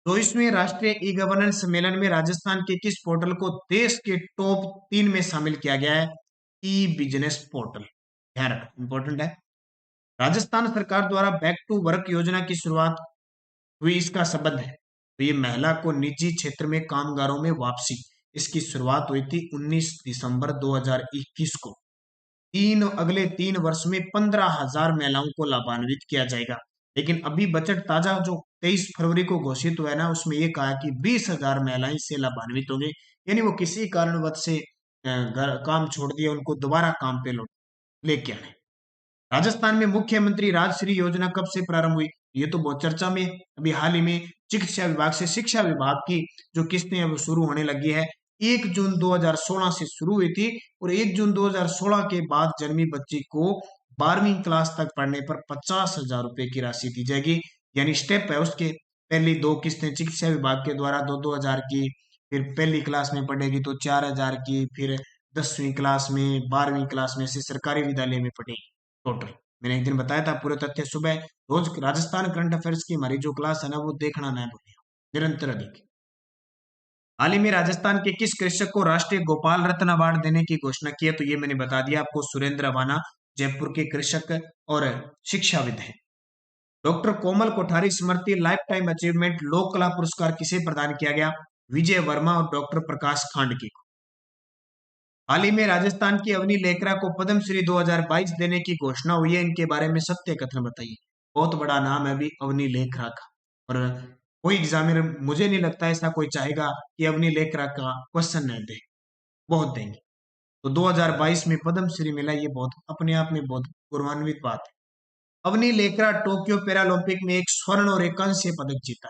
S1: 24वें राष्ट्रीय ई गवर्नेंस सम्मेलन में राजस्थान के किस पोर्टल को देश के टॉप 3 में शामिल किया गया है? ई बिजनेस पोर्टल, ध्यान रखना, इंपॉर्टेंट है। राजस्थान सरकार द्वारा बैक टू वर्क योजना की शुरुआत हुई, इसका संबंध है, तो ये महिला को निजी क्षेत्र में कामगारों में वापसी, इसकी शुरुआत हुई थी 19 दिसंबर 2021 को। अगले 3 वर्ष में 15,000 महिलाओं को लाभान्वित किया जाएगा। लेकिन अभी बजट ताजा जो 23 फरवरी को घोषित हुआ है ना, उसमें ये कहा कि 20,000 महिलाएं इससे लाभान्वित होंगे, यानी वो किसी कारणवश से काम छोड़ दिया, उनको दोबारा काम पे लेके आने। राजस्थान में मुख्यमंत्री राजश्री योजना कब से प्रारंभ हुई? ये तो बहुत चर्चा में, अभी हाल ही में चिकित्सा विभाग से शिक्षा विभाग की जो किस्तें अब शुरू होने लगी है, 1 जून 2016 से शुरू हुई थी, और 1 जून 2016 के बाद जन्मी बच्ची को 12वीं क्लास तक पढ़ने पर 50,000 रुपए की राशि दी जाएगी, यानी स्टेप है उसके। पहली 2 किस्तें चिकित्सा विभाग के द्वारा 2-2 हजार की, फिर पहली क्लास में पढ़ेगी तो 4,000 की, फिर 10वीं क्लास में, 12वीं क्लास में से सरकारी विद्यालय में पढ़ेगी टोटल। मैंने एक दिन बताया था पूरे तथ्य सुबह, रोज राजस्थान करंट अफेयर्स की हमारी जो क्लास है ना, वो देखना ना भूलिए, निरंतर अधिक। हाल ही में राजस्थान के किस कृषक को राष्ट्रीय गोपाल रत्न अवार्ड देने की घोषणा की है? तो ये मैंने बता दिया आपको, सुरेंद्र अवाना, जयपुर के कृषक और शिक्षाविद हैं। डॉक्टर कोमल कोठारी स्मृति लाइफ टाइम अचीवमेंट लोक कला पुरस्कार किसे प्रदान किया गया? विजय वर्मा और डॉक्टर प्रकाश खांडके को। हाल ही में राजस्थान की अवनी लेकरा को पद्मश्री 2022 देने की घोषणा हुई है, इनके बारे में सत्य कथन बताइए। बहुत बड़ा नाम है अभी अवनी लेकरा का, और कोई एग्जामिनर मुझे नहीं लगता ऐसा कोई चाहेगा कि अवनी लेकरा का क्वेश्चन न दे, बहुत देंगे। तो 2022 में पद्मश्री मिला, ये बहुत अपने आप में बहुत गौरवान्वित बात है। अवनी लेकरा टोक्यो पैरालंपिक में एक स्वर्ण और एक कांस्य पदक जीता।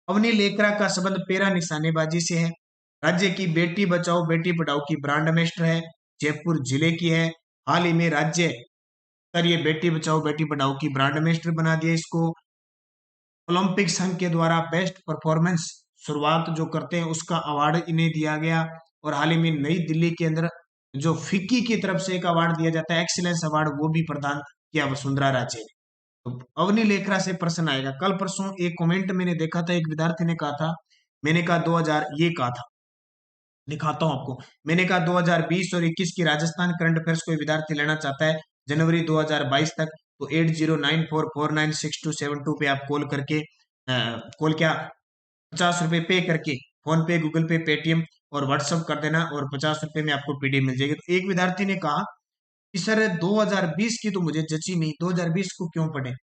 S1: अवनी लेकरा का संबंध पैरा निशानेबाजी से है। राज्य की बेटी बचाओ बेटी पढ़ाओ की ब्रांड एम्बेसडर है। जयपुर जिले की है। हाल ही में राज्य स्तरीय बेटी बचाओ बेटी पढ़ाओ की ब्रांड एम्बेसडर बना दिया इसको। ओलंपिक संघ के द्वारा बेस्ट परफॉर्मेंस शुरुआत जो करते हैं उसका अवार्ड इन्हें दिया गया। और हाल ही में नई दिल्ली के अंदर जो फिक्की की तरफ से एक अवार्ड दिया जाता है, एक्सीलेंस अवार्ड, वो भी प्रदान किया वसुंधरा राजे ने। तो अवनी लेखरा से प्रश्न आएगा। कल परसों एक कमेंट मैंने देखा था, एक विद्यार्थी ने कहा था, मैंने कहा 2000 ये कहा था, दिखाता हूं आपको। मैंने कहा 2020 और 21 की राजस्थान करंट अफेयर्स कोई विद्यार्थी लेना चाहता है जनवरी 2022 तक, तो 8094496272 पे आप कॉल करके कॉल क्या 50 रुपए पे करके फोन पे, गूगल पे, पेटीएम और व्हाट्सअप कर देना, और 50 रुपए में आपको पीडीएफ मिल जाएगी। तो एक विद्यार्थी ने कहा कि सर 2020 की तो मुझे जची नहीं, 2020 को क्यों पढ़े?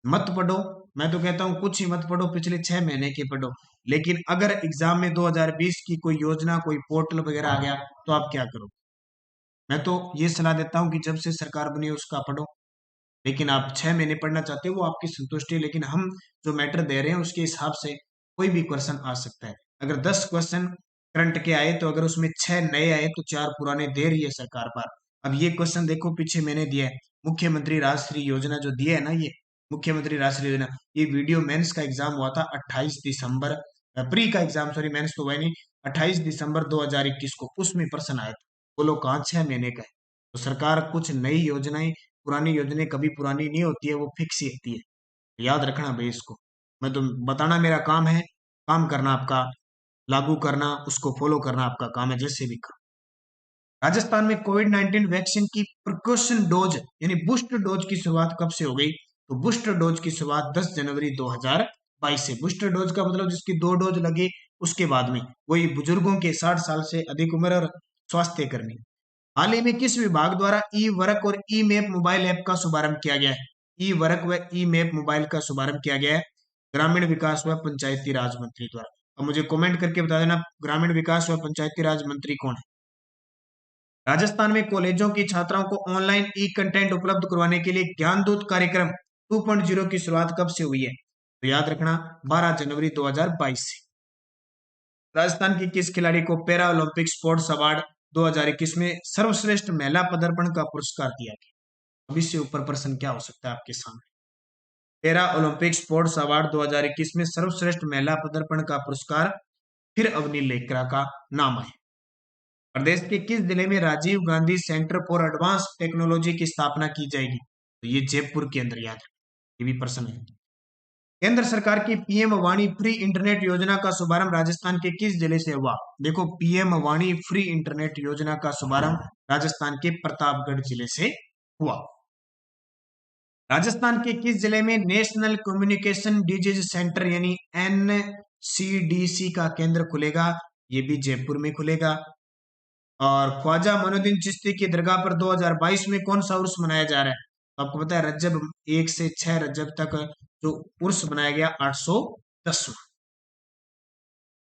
S1: मत पढ़ो। मैं तो कहता हूँ कुछ ही मत पढ़ो, पिछले 6 महीने की पढ़ो। लेकिन अगर एग्जाम में 2020 की कोई योजना, कोई पोर्टल वगैरह आ गया तो आप क्या करो? मैं तो ये सलाह देता हूँ कि जब से सरकार बनी है उसका पढ़ो। लेकिन आप 6 महीने पढ़ना चाहते हो वो आपकी संतुष्टि है, लेकिन हम जो मैटर दे रहे हैं उसके हिसाब से कोई भी क्वेश्चन आ सकता है। अगर 10 क्वेश्चन करंट के आए तो अगर उसमें 6 नए आए तो 4 पुराने दे रही है सरकार पर। अब ये क्वेश्चन देखो पीछे मैंने दिया है, मुख्यमंत्री राष्ट्रीय योजना जो दिया है ना, ये मुख्यमंत्री राष्ट्रीय योजना, ये वीडियो मेंस का एग्जाम हुआ था 28 दिसंबर, प्री का एग्जाम, सॉरी मेंस तो हुआ ही नहीं, 28 दिसंबर 2021 को, उसमें प्रश्न आया था। बोलो कहाँ 6 महीने का है? तो सरकार कुछ नई योजनाएं, पुरानी योजनाएं कभी पुरानी नहीं होती है, वो फिक्स ही होती है। याद रखना भाई इसको। मैं तो बताना मेरा काम है, काम करना आपका, लागू करना, उसको फॉलो करना आपका काम है, जैसे भी करो। राजस्थान में कोविड-19 वैक्सीन की प्रिकॉशन डोज यानी बूस्टर डोज की शुरुआत कब से हो गई? तो बूस्टर डोज की शुरुआत 10 जनवरी 2022 से। बूस्टर डोज का मतलब जिसकी 2 डोज लगे उसके बाद में, वही बुजुर्गों के 60 साल से अधिक उम्र और स्वास्थ्य कर्मी। हाल ही में किस विभाग द्वारा ई वर्क और ई मैप मोबाइल ऐप का शुभारंभ किया गया है? ई वर्क व ई मैप मोबाइल का शुभारंभ किया गया है ग्रामीण विकास व पंचायती राज मंत्री द्वारा। अब मुझे कमेंट करके बता देना ग्रामीण विकास व पंचायती राज मंत्री कौन है। राजस्थान में कॉलेजों की छात्राओं को ऑनलाइन ई कंटेंट उपलब्ध करवाने के लिए ज्ञानदूत कार्यक्रम 2.0 की शुरुआत कब से हुई है? तो याद रखना 12 जनवरी 2022 से। राजस्थान की किस खिलाड़ी को पैरा ओलंपिक स्पोर्ट्स अवार्ड 2021 में सर्वश्रेष्ठ महिला पदार्पण का पुरस्कार दिया गया? अब इससे ऊपर प्रश्न क्या हो सकता है आपके सामने? पैरा ओलंपिक स्पोर्ट्स अवार्ड 2021 में सर्वश्रेष्ठ महिला पदार्पण का पुरस्कार फिर अवनी लेकरा का नाम है। प्रदेश के किस जिले में Rajiv Gandhi centre for advance technology की स्थापना की जाएगी? तो ये जयपुर के अंदर, याद है, ये भी प्रश्न है। केंद्र सरकार की पीएम वाणी फ्री इंटरनेट योजना का शुभारंभ राजस्थान के किस जिले से हुआ? देखो पीएम वाणी फ्री इंटरनेट योजना का शुभारंभ राजस्थान के प्रतापगढ़ जिले से हुआ। राजस्थान के किस जिले में नेशनल कम्युनिकेशन डिजीज सेंटर यानी एनसीडीसी का केंद्र खुलेगा? ये भी जयपुर में खुलेगा। और ख्वाजा मोइनुद्दीन चिश्ती की दरगाह पर 2022 में कौन सा उर्स मनाया जा रहा है? तो आपको पता है रजब 1 से 6 रजब तक जो उर्स मनाया गया 810।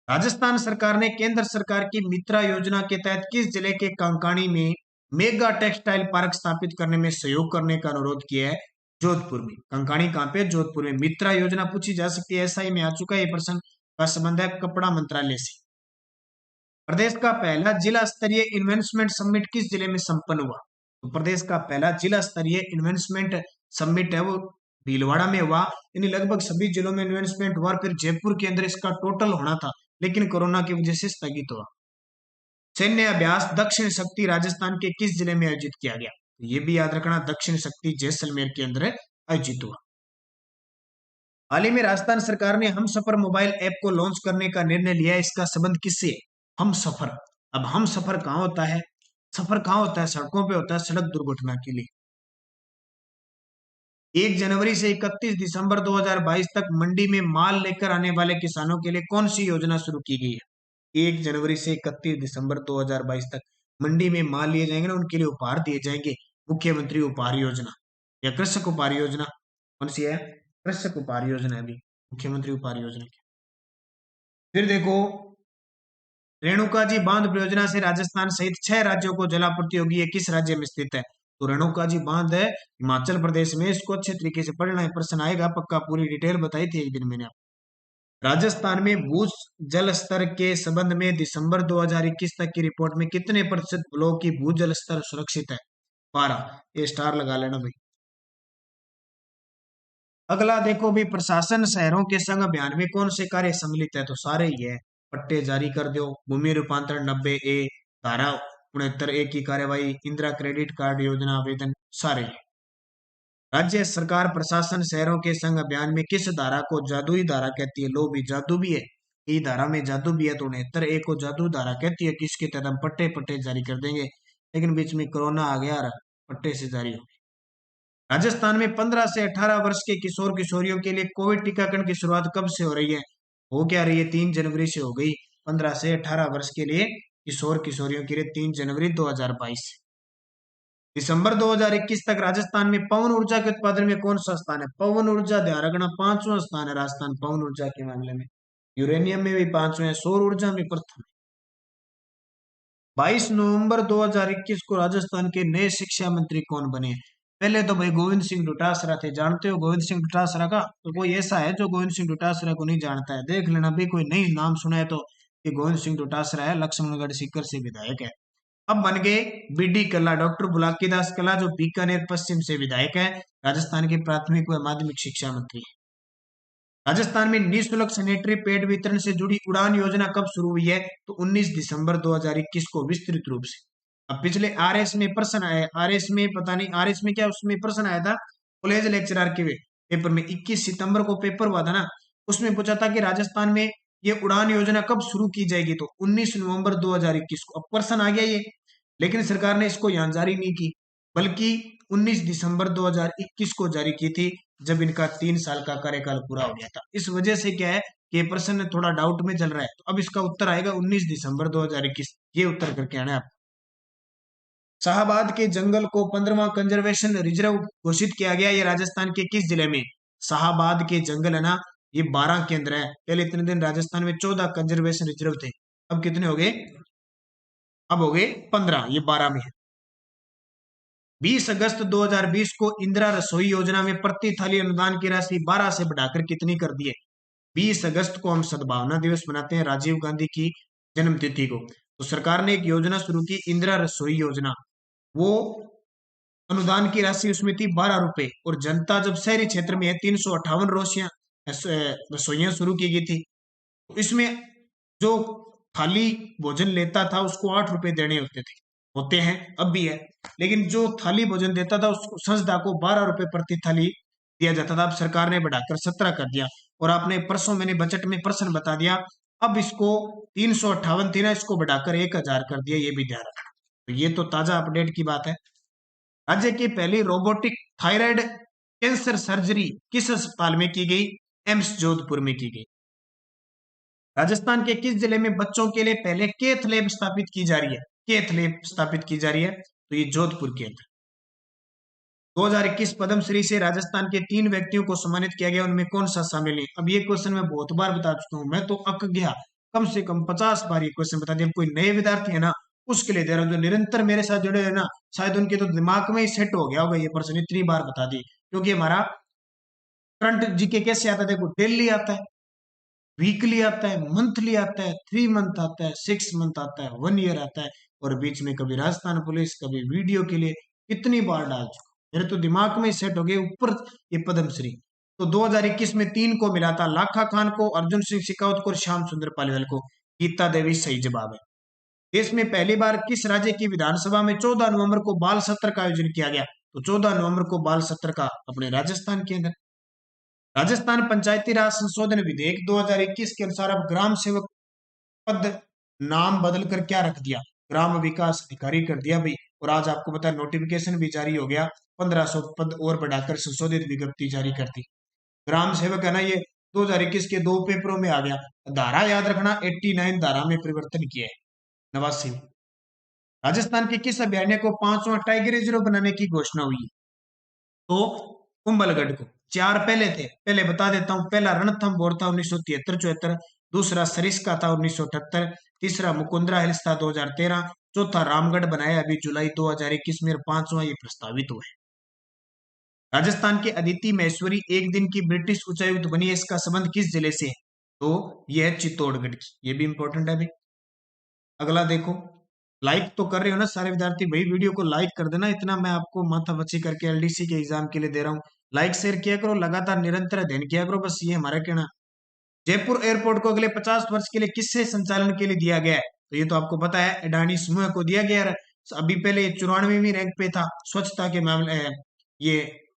S1: राजस्थान सरकार ने केंद्र सरकार की मित्रा योजना के तहत किस जिले के कंकाणी में मेगा टेक्सटाइल पार्क स्थापित करने में सहयोग करने का अनुरोध किया है? जोधपुर में। कंकाणी कहां पे? जोधपुर में। मित्रा योजना पूछी जा सकती है, ऐसा ही में आ चुका है ये प्रश्न, का संबंध है कपड़ा मंत्रालय से। प्रदेश का पहला जिला स्तरीय इन्वेस्टमेंट समिट किस जिले में संपन्न हुआ? तो प्रदेश का पहला जिला स्तरीय इन्वेस्टमेंट समिट है वो भीलवाड़ा में हुआ। यानी लगभग सभी जिलों में इन्वेस्टमेंट हुआ, फिर जयपुर के अंदर इसका टोटल होना था लेकिन कोरोना की वजह से स्थगित हुआ। सैन्य अभ्यास दक्षिण शक्ति राजस्थान के किस जिले में आयोजित किया गया? तो ये भी याद रखना दक्षिण शक्ति जैसलमेर के अंदर आयोजित हुआ। हाल ही में राजस्थान सरकार ने हम सफर मोबाइल ऐप को लॉन्च करने का निर्णय लिया है, इसका संबंध किससे है? हम सफर। अब हम सफर कहाँ होता है? सफर कहाँ होता है? सड़कों पे होता है, सड़क दुर्घटना के लिए। 1 जनवरी से 31 दिसंबर 2022 तक मंडी में माल लेकर आने वाले किसानों के लिए कौन सी योजना शुरू की गई है? 1 जनवरी से 31 दिसंबर 2022 तक मंडी में माल लिए जाएंगे ना, उनके लिए उपहार दिए जाएंगे। मुख्यमंत्री उपहार योजना या कृषक उपहार योजना कौन सी है? कृषक उपहार योजना है अभी, मुख्यमंत्री उपहार योजना की। फिर देखो, रेणुका जी बांध परियोजना से राजस्थान सहित 6 राज्यों को जलापूर्ति होगी। ये किस राज्य में स्थित है? तो रेणुका जी बांध है हिमाचल प्रदेश में। इसको अच्छे तरीके से पढ़ना है, प्रश्न आएगा पक्का। पूरी डिटेल बताई थी एक दिन मैंने आपको। राजस्थान में भू जल स्तर के संबंध में दिसंबर 2021 तक की रिपोर्ट में कितने प्रतिशत ब्लॉक की भू जल स्तर सुरक्षित है? 12। ये स्टार लगा लेना भाई। अगला देखो भी, प्रशासन शहरों के संग अभियान में कौन से कार्य सम्मिलित है? तो सारे ही है। पट्टे जारी कर दो, भूमि रूपांतरण 90A, धारा 69A की कार्यवाही, इंदिरा क्रेडिट कार्ड योजना आवेदन, सारे ही। राज्य सरकार प्रशासन शहरों के संग अभियान में किस धारा को जादुई धारा कहती है? लो भी जादू भी है, ई धारा में जादू भी है, तो 69A को जादू धारा कहती है। किसके तहत हम पट्टे पट्टे जारी कर देंगे, लेकिन बीच में कोरोना आ गया और पट्टे से जारी हो। राजस्थान में 15 से 18 वर्ष के किशोर किशोरियों के लिए कोविड टीकाकरण की शुरुआत कब से हो रही है? हो क्या रही है? 3 जनवरी से हो गई। 15 से 18 वर्ष के लिए किशोर किशोरियों के लिए 3 जनवरी 2022। दिसंबर 2021 तक राजस्थान में पवन ऊर्जा के उत्पादन में कौन सा स्थान है? पवन ऊर्जा ध्यान रखना, 5वां स्थान है राजस्थान पवन ऊर्जा के मामले में। यूरेनियम में भी 5वें है, सौर ऊर्जा में प्रथम। 22 नवंबर 2021 को राजस्थान के नए शिक्षा मंत्री कौन बने? पहले तो भाई गोविंद सिंह डोटासरा थे। जानते हो गोविंद सिंह डोटासरा का? तो कोई ऐसा है जो गोविंद सिंह डोटासरा को नहीं जानता है? देख लेना भी, कोई नहीं नाम सुना है तो ये गोविंद सिंह डोटासरा है, लक्ष्मणगढ़ सीकर से विधायक है। अब बन गए बीडी कल्ला, डॉक्टर बुलाकीदास कल्ला, जो बीकानेर पश्चिम से विधायक है, राजस्थान के प्राथमिक व माध्यमिक शिक्षा मंत्री। राजस्थान में निःशुल्क सैनिटरी पैड वितरण से जुड़ी उड़ान योजना कब शुरू हुई है? तो 19 दिसंबर 2021 को विस्तृत रूप से। अब पिछले आरएस में प्रश्न आया, आरएस में पता नहीं आरएस में क्या, उसमें प्रश्न आया था कॉलेज लेक्चरर के पेपर में, 21 सितंबर को पेपर हुआ था ना, उसमें पूछा था कि राजस्थान में ये उड़ान योजना कब शुरू की जाएगी? तो 19 नवंबर 2021 को। अब प्रश्न आ गया ये, लेकिन सरकार ने इसको यहाँ जारी नहीं की, बल्कि 19 दिसंबर 2021 को जारी की थी, जब इनका 3 साल का कार्यकाल पूरा हो गया था। इस वजह से क्या है कि ये प्रश्न थोड़ा डाउट में चल रहा है, तो अब इसका उत्तर आएगा 19 दिसंबर 2021। ये उत्तर करके आना है आप। शाहबाद के जंगल को 15वां कंजर्वेशन रिजर्व घोषित किया गया, ये राजस्थान के किस जिले में? शाहबाद के जंगल है ना, ये 12 के अंदर है। पहले इतने दिन राजस्थान में 14 कंजर्वेशन रिजर्व थे, अब कितने हो गए? अब हो गए 15, ये 12 में है। 20 अगस्त 2020 को इंदिरा रसोई योजना में प्रति थाली अनुदान की राशि 12 से बढ़ाकर कितनी कर दी है? 20 अगस्त को हम सद्भावना दिवस मनाते हैं, राजीव गांधी की जन्मतिथि को। तो सरकार ने एक योजना शुरू की, इंदिरा रसोई योजना। वो अनुदान की राशि उसमें थी 12 रुपए, और जनता जब शहरी क्षेत्र में है 358 रसोइयां शुरू की गई थी। तो इसमें जो थाली भोजन लेता था उसको 8 रुपए देने होते हैं, अब भी है। लेकिन जो थाली भोजन देता था उसको संस्था को 12 रुपए प्रति थाली दिया जाता था। अब सरकार ने बढ़ाकर 17 कर दिया। और आपने परसों मैंने बजट में प्रश्न बता दिया, अब इसको 358 थी ना, इसको बढ़ाकर 1000 कर दिया, ये भी ध्यान रखना। तो ये तो ताजा अपडेट की बात है। राज्य की पहली रोबोटिक थायराइड कैंसर सर्जरी किस अस्पताल में की गई? एम्स जोधपुर में की गई। राजस्थान के किस जिले में बच्चों के लिए पहले केथ लैब स्थापित की जा रही है? केथ लैब स्थापित की जा रही है, तो ये जोधपुर के अंदर। 2021 पद्मश्री से राजस्थान के 3 व्यक्तियों को सम्मानित किया गया, उनमें कौन सा शामिल है? अब ये क्वेश्चन मैं बहुत बार बता चुका हूं, मैं तो अक गया, कम से कम 50 बार ये क्वेश्चन बता दिया। कोई नए विद्यार्थी है ना, उसके लिए दे रहा हूं, जो निरंतर मेरे साथ जुड़े हैं ना, शायद उनके तो दिमाग में ही सेट हो गया होगा ये प्रश्न, इतनी बार बता दी। क्योंकि हमारा करंट जीके कैसे आता है? देखो, डेली आता है, वीकली आता है, मंथली आता है, 3 मंथ आता है, 6 मंथ आता है, 1 ईयर आता है, और बीच में कभी राजस्थान पुलिस, कभी वीडियो के लिए, कितनी बार डाल चुका। मेरे तो दिमाग में सेट हो गए ऊपर ये पद्मश्री। तो 2021 में 3 को मिला था, लाखा खान को, अर्जुन सिंह शेखावत को और श्याम सुंदर पालीवाल को। गीता देवी सही जवाब है। देश में पहली बार किस राज्य की विधानसभा में 14 नवंबर को बाल सत्र का आयोजन किया गया? तो 14 नवंबर को बाल सत्र का अपने राजस्थान के अंदर। राजस्थान पंचायती राज संशोधन विधेयक 2021 के अनुसार अब ग्राम सेवक पद नाम बदल कर क्या रख दिया? ग्राम विकास अधिकारी कर दिया भाई। और आज आपको पता है नोटिफिकेशन भी जारी हो गया, 1500 पद और बढ़ाकर संशोधित विज्ञप्ति जारी कर दी। ग्राम सेवक है ना, ये 2021 के 2 पेपरों में आ गया। धारा याद रखना, 89 धारा में परिवर्तन किया है, 89। राजस्थान के किस अभयारण्य को 5वां टाइगर रिजर्व बनाने की घोषणा हुई? तो कुंभलगढ़ को। चार पहले थे, पहले बता देता हूं। पहला रणथंभौर था 1973-74, दूसरा सरिस्का था 1978, तीसरा मुकुंदरा हिल्स था 2013, चौथा रामगढ़ बनाया अभी जुलाई 2021 में, और पांचवा ये प्रस्तावित हुआ है। राजस्थान के अदिति महेश्वरी एक दिन की ब्रिटिश उच्चायुक्त बनी है, इसका संबंध किस जिले से है? तो यह है चित्तौड़गढ़ की। ये भी इंपॉर्टेंट है भाई। अगला देखो, लाइक तो कर रहे हो ना सारे विद्यार्थी भाई, वीडियो को लाइक कर देना, इतना मैं आपको माथापच्ची करके एलडीसी के एग्जाम के लिए दे रहा हूँ। लाइक शेयर किया करो, लगातार निरंतर अध्ययन किया करो, बस ये हमारा कहना। जयपुर एयरपोर्ट को अगले 50 वर्ष के लिए किससे संचालन के लिए दिया गया है? तो ये तो आपको पता है, अडानी समूह को दिया गया है। अभी पहले 94वीं रैंक पे था स्वच्छता के मामले, ये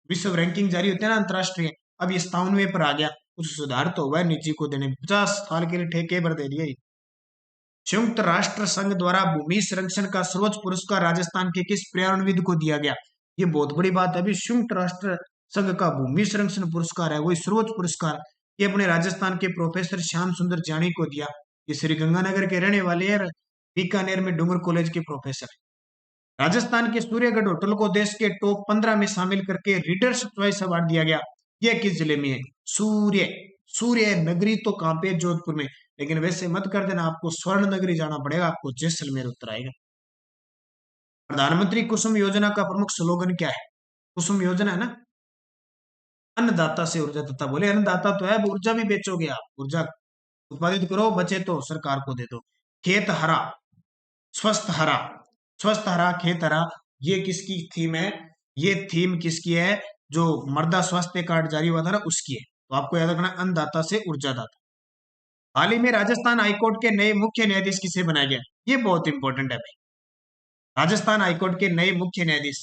S1: विश्व रैंकिंग जारी होते हैं ना अंतरराष्ट्रीय, अब ये 57वें पर आ गया। कुछ सुधार तो हुआ है नीचे को देने, 50 साल के लिए ठेके पर दे दिया। संयुक्त राष्ट्र संघ द्वारा भूमि संरक्षण का सर्वोच्च पुरस्कार राजस्थान के किस पर्यावरणविद को दिया गया? ये बहुत बड़ी बात है अभी, संयुक्त राष्ट्र संघ का भूमि संरक्षण पुरस्कार है, वही सर्वोच्च पुरस्कार, ये अपने राजस्थान के प्रोफेसर श्याम सुंदर जानी को दिया। ये श्री गंगानगर के रहने वाले हैं, बीकानेर में डूंगर कॉलेज के प्रोफेसर। राजस्थान के सूर्यगढ़ होटल को देश के टॉप 15 में शामिल करके रीडर्स चॉइस अवार्ड दिया गया। यह किस जिले में है? सूर्य सूर्य नगरी तो कहां पे? जोधपुर में। लेकिन वैसे मत कर देना, आपको स्वर्ण नगरी जाना पड़ेगा, आपको जैसलमेर उत्तर आएगा। प्रधानमंत्री कुसुम योजना का प्रमुख स्लोगन क्या है? कुसुम योजना है ना, अन्नदाता से ऊर्जा दाता। बोले अन्नदाता तो है, अब ऊर्जा भी बेचोगे आप, ऊर्जा उत्पादित करो, बचे तो सरकार को दे दो। खेत हरा स्वस्थ हरा, स्वस्थ हरा खेत हरा, ये किसकी थीम है? ये थीम किसकी है? जो मृदा स्वास्थ्य कार्ड जारी हुआ था ना, उसकी है। तो आपको याद रखना, अन्नदाता से ऊर्जा दाता। हाल ही में राजस्थान हाईकोर्ट के नए मुख्य न्यायाधीश किसे बनाया गया? ये बहुत इंपॉर्टेंट है भाई। राजस्थान हाईकोर्ट के नए मुख्य न्यायाधीश,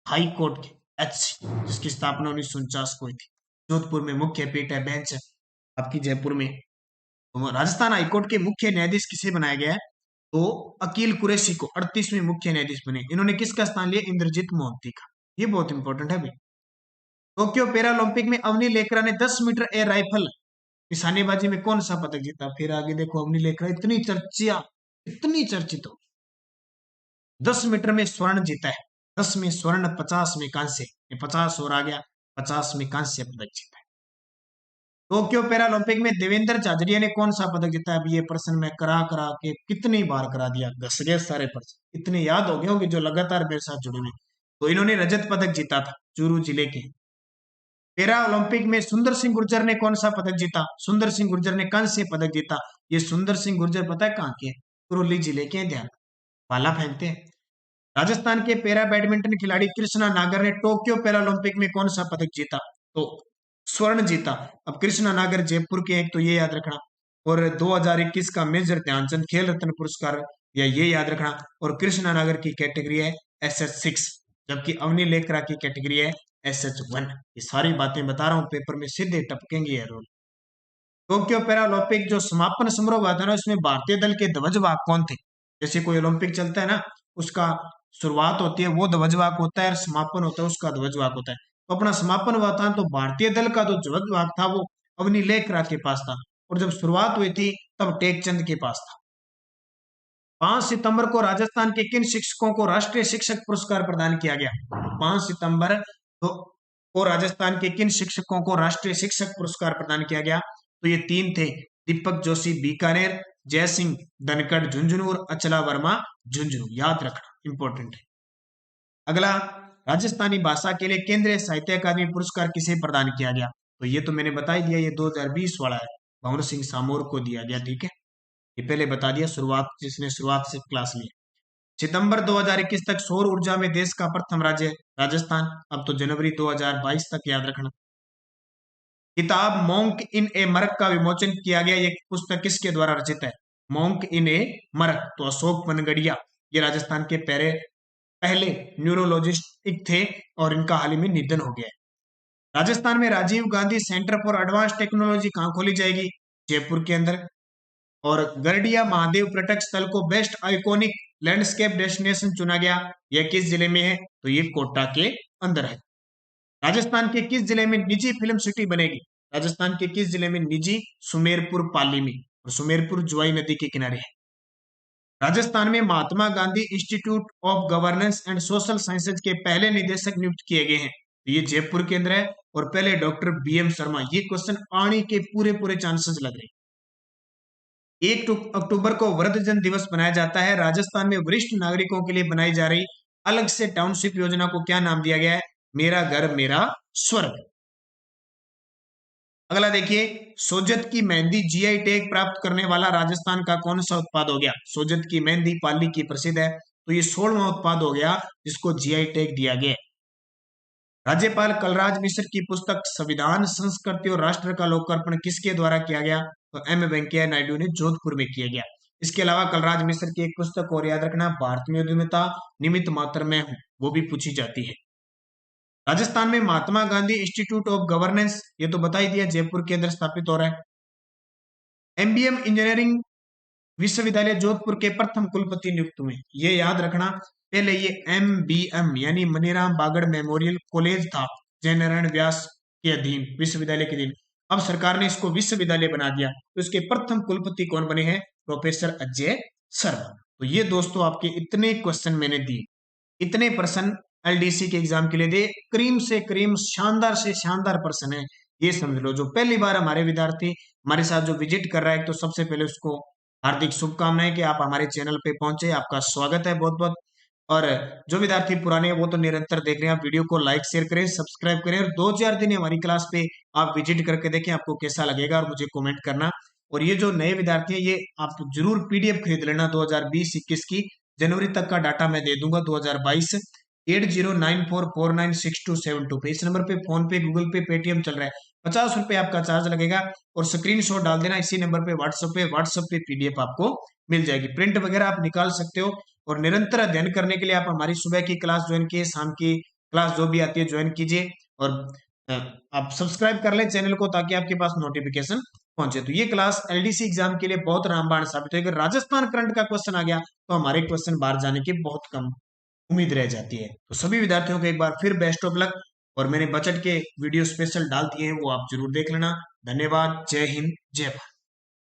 S1: हाई कोर्ट के एच, जिसकी स्थापना 1949 को हुई थी। जोधपुर में मुख्य पीठ है, बेंच है आपकी जयपुर में। तो राजस्थान हाईकोर्ट के मुख्य न्यायाधीश किसे बनाया गया है? तो अकील कुरैशी को 38वें मुख्य न्यायाधीश बने। इन्होंने किसका स्थान लिया? इंद्रजीत मोहंती का। ये बहुत इंपॉर्टेंट है भाई। टोक्यो पैरालंपिक में अवनी लेकरा ने 10 मीटर एयर राइफल निशानेबाजी में कौन सा पदक जीता? फिर आगे देखो, अवनी लेकरा इतनी चर्चिया, इतनी चर्चित हो, 10 मीटर में स्वर्ण जीता है। 10 में स्वर्ण, 50 में कांस्य। ये 50 और आ गया, 50 में कांस्य पदक जीता है। टोक्यो पैरालंपिक में देवेंद्र झाझड़िया ने कौन सा पदक जीता है? अब ये प्रश्न मैं करा करा के कितनी बार करा दिया, घस गए सारे प्रश्न, इतने याद हो गए होंगे जो लगातार मेरे साथ जुड़े हुए। तो इन्होंने रजत पदक जीता था, चूरू जिले के। पैरा ओलंपिक में सुंदर सिंह गुर्जर ने कौन सा पदक जीता? सुंदर सिंह गुर्जर ने कांस्य पदक जीता। ये सुंदर सिंह गुर्जर पता है कहाँ के हैं? करौली जिले के हैं, ध्यान, भाला फेंकते हैं। राजस्थान के पैरा बैडमिंटन खिलाड़ी कृष्णा नागर ने टोक्यो पैरालंपिक में कौन सा पदक जीता? तो स्वर्ण जीता। अब कृष्णा नागर जयपुर के, एक तो ये याद रखना, और 2021 का मेजर ध्यानचंद खेल रत्न पुरस्कार, या ये याद रखना। और कृष्णा नागर की कैटेगरी है SS6, जबकि अवनी लेकरा की कैटेगरी है SH1। ये सारी बातें बता रहा हूँ, पेपर में सीधे टपकेंगे ये रोल। टोक्यो पैरालंपिक जो समापन समारोह हुआ था ना, उसमें भारतीय दल के ध्वजवाहक कौन थे? जैसे कोई ओलंपिक चलता है ना, उसका शुरुआत होती है वो ध्वजवाहक होता है, और समापन होता है उसका ध्वजवाहक होता है। तो अपना समापन हुआ था तो भारतीय दल का जो ध्वजवाहक था वो अवनी लेकरा के पास था, और जब शुरुआत हुई थी तब टेकचंद के पास था। 5 सितंबर को राजस्थान के किन शिक्षकों को राष्ट्रीय शिक्षक पुरस्कार प्रदान किया गया? 5 सितंबर को राजस्थान के किन शिक्षकों को राष्ट्रीय शिक्षक पुरस्कार प्रदान किया गया? तो ये 3 थे, दीपक जोशी बीकानेर, जय सिंह धनखड़ झुंझुनू, और अचला वर्मा झुंझुनू। याद रखना, इंपॉर्टेंट है। अगला, राजस्थानी भाषा के लिए केंद्रीय साहित्य अकादमी पुरस्कार किसे प्रदान किया गया? तो ये तो मैंने बता ही दिया, ये 2020 वाला है, भंवर सिंह सामोर को दिया गया। ठीक है, ये पहले बता दिया, शुरुआत जिसने शुरुआत से क्लास ली। सितंबर 2021 तक सौर ऊर्जा में देश का प्रथम राज्य राजस्थान, अब तो जनवरी 2022 तक, याद रखना। किताब मॉन्क इन ए मरक का विमोचन किया गया, ये पुस्तक किसके द्वारा रचित है? मॉन्क इन ए मरक, तो अशोक पनगड़िया, ये राजस्थान के पहले न्यूरोलॉजिस्ट थे, और इनका हाल ही में निधन हो गया है। राजस्थान में Rajiv Gandhi centre for advance technology कहाँ खोली जाएगी? जयपुर के अंदर। और गरडिया महादेव पर्यटक स्थल को बेस्ट आइकॉनिक लैंडस्केप डेस्टिनेशन चुना गया, यह किस जिले में है? तो ये कोटा के अंदर है। राजस्थान के किस जिले में निजी फिल्म सिटी बनेगी? राजस्थान के किस जिले में निजी? सुमेरपुर पाली में, और सुमेरपुर जुआई नदी के किनारे है। राजस्थान में Mahatma Gandhi institute of governance and social sciences के पहले निदेशक नियुक्त किए गए हैं। ये जयपुर के अंदर है और पहले डॉक्टर बीएम शर्मा। ये क्वेश्चन आने के पूरे पूरे चांसेस लग रहे हैं। 1 अक्टूबर को वृद्धजन दिवस मनाया जाता है। राजस्थान में वरिष्ठ नागरिकों के लिए बनाई जा रही अलग से टाउनशिप योजना को क्या नाम दिया गया है? मेरा घर मेरा स्वर्ग। अगला देखिए, सोजत की मेहंदी जीआई टैग प्राप्त करने वाला राजस्थान का कौन सा उत्पाद हो गया? सोजत की मेहंदी पाली की प्रसिद्ध है, तो ये 16वां उत्पाद हो गया जिसको जीआई टैग दिया गया। राज्यपाल कलराज मिश्र की पुस्तक संविधान, संस्कृति और राष्ट्र का लोकार्पण किसके द्वारा किया गया? तो एम वेंकैया नायडू ने जोधपुर में किया गया। इसके अलावा कलराज मिश्र की एक पुस्तक और याद रखना, भारत में उद्यमिता निमित्त मात्र में हूं, वो भी पूछी जाती है। राजस्थान में Mahatma Gandhi institute of governance, ये तो बता ही दिया, जयपुर के अंदर स्थापित हो रहा है। एमबीएम इंजीनियरिंग विश्वविद्यालय जोधपुर के प्रथम कुलपति नियुक्त हुए, ये याद रखना। पहले ये एमबीएम यानी मनीराम बागड़ मेमोरियल कॉलेज था, जयनारायण व्यास के अधीन, विश्वविद्यालय के अधीन। अब सरकार ने इसको विश्वविद्यालय बना दिया, तो इसके प्रथम कुलपति कौन बने हैं? प्रोफेसर अजय शर्मा। तो ये दोस्तों आपके इतने क्वेश्चन मैंने दिए, इतने प्रश्न एलडीसी के एग्जाम के लिए दे, क्रीम से क्रीम, शानदार से शानदार प्रश्न है। ये समझ लो, जो पहली बार हमारे विद्यार्थी हमारे साथ जो विजिट कर रहा है, तो सबसे पहले उसको हार्दिक शुभकामनाएं कि आप हमारे चैनल पे पहुंचे, आपका स्वागत है बहुत बहुत। और जो विद्यार्थी पुराने हैं वो तो निरंतर देख रहे हैं, आप वीडियो को लाइक शेयर करें, सब्सक्राइब करें, और 2-4 दिन हमारी क्लास पे आप विजिट करके देखें आपको कैसा लगेगा, और मुझे कमेंट करना। और ये जो नए विद्यार्थी है, ये आप जरूर पीडीएफ खरीद लेना 2020-21 की। जनवरी तक का डाटा मैं दे दूंगा 2022। 8094496272 पे, इस नंबर पे फोन पे, गूगल पे, पेटीएम चल रहा है। 50 रुपए आपका चार्ज लगेगा, और स्क्रीनशॉट डाल देना इसी नंबर पे व्हाट्सएप पे पीडीएफ आपको मिल जाएगी। प्रिंट वगैरह आप निकाल सकते हो। और निरंतर अध्ययन करने के लिए आप हमारी सुबह की क्लास ज्वाइन कीजिए, शाम की क्लास जो भी आती है ज्वाइन कीजिए, और आप सब्सक्राइब कर लें चैनल को, ताकि आपके पास नोटिफिकेशन पहुंचे। तो ये क्लास एलडीसी एग्जाम के लिए बहुत रामबाण साबित है। अगर राजस्थान करंट का क्वेश्चन आ गया तो हमारे क्वेश्चन बाहर जाने की बहुत कम उम्मीद रह जाती है। तो सभी विद्यार्थियों को एक बार फिर बेस्ट ऑफ लक। और मैंने बजट के वीडियो स्पेशल डाल दिए हैं, वो आप जरूर देख लेना। धन्यवाद। जय हिंद, जय भारत।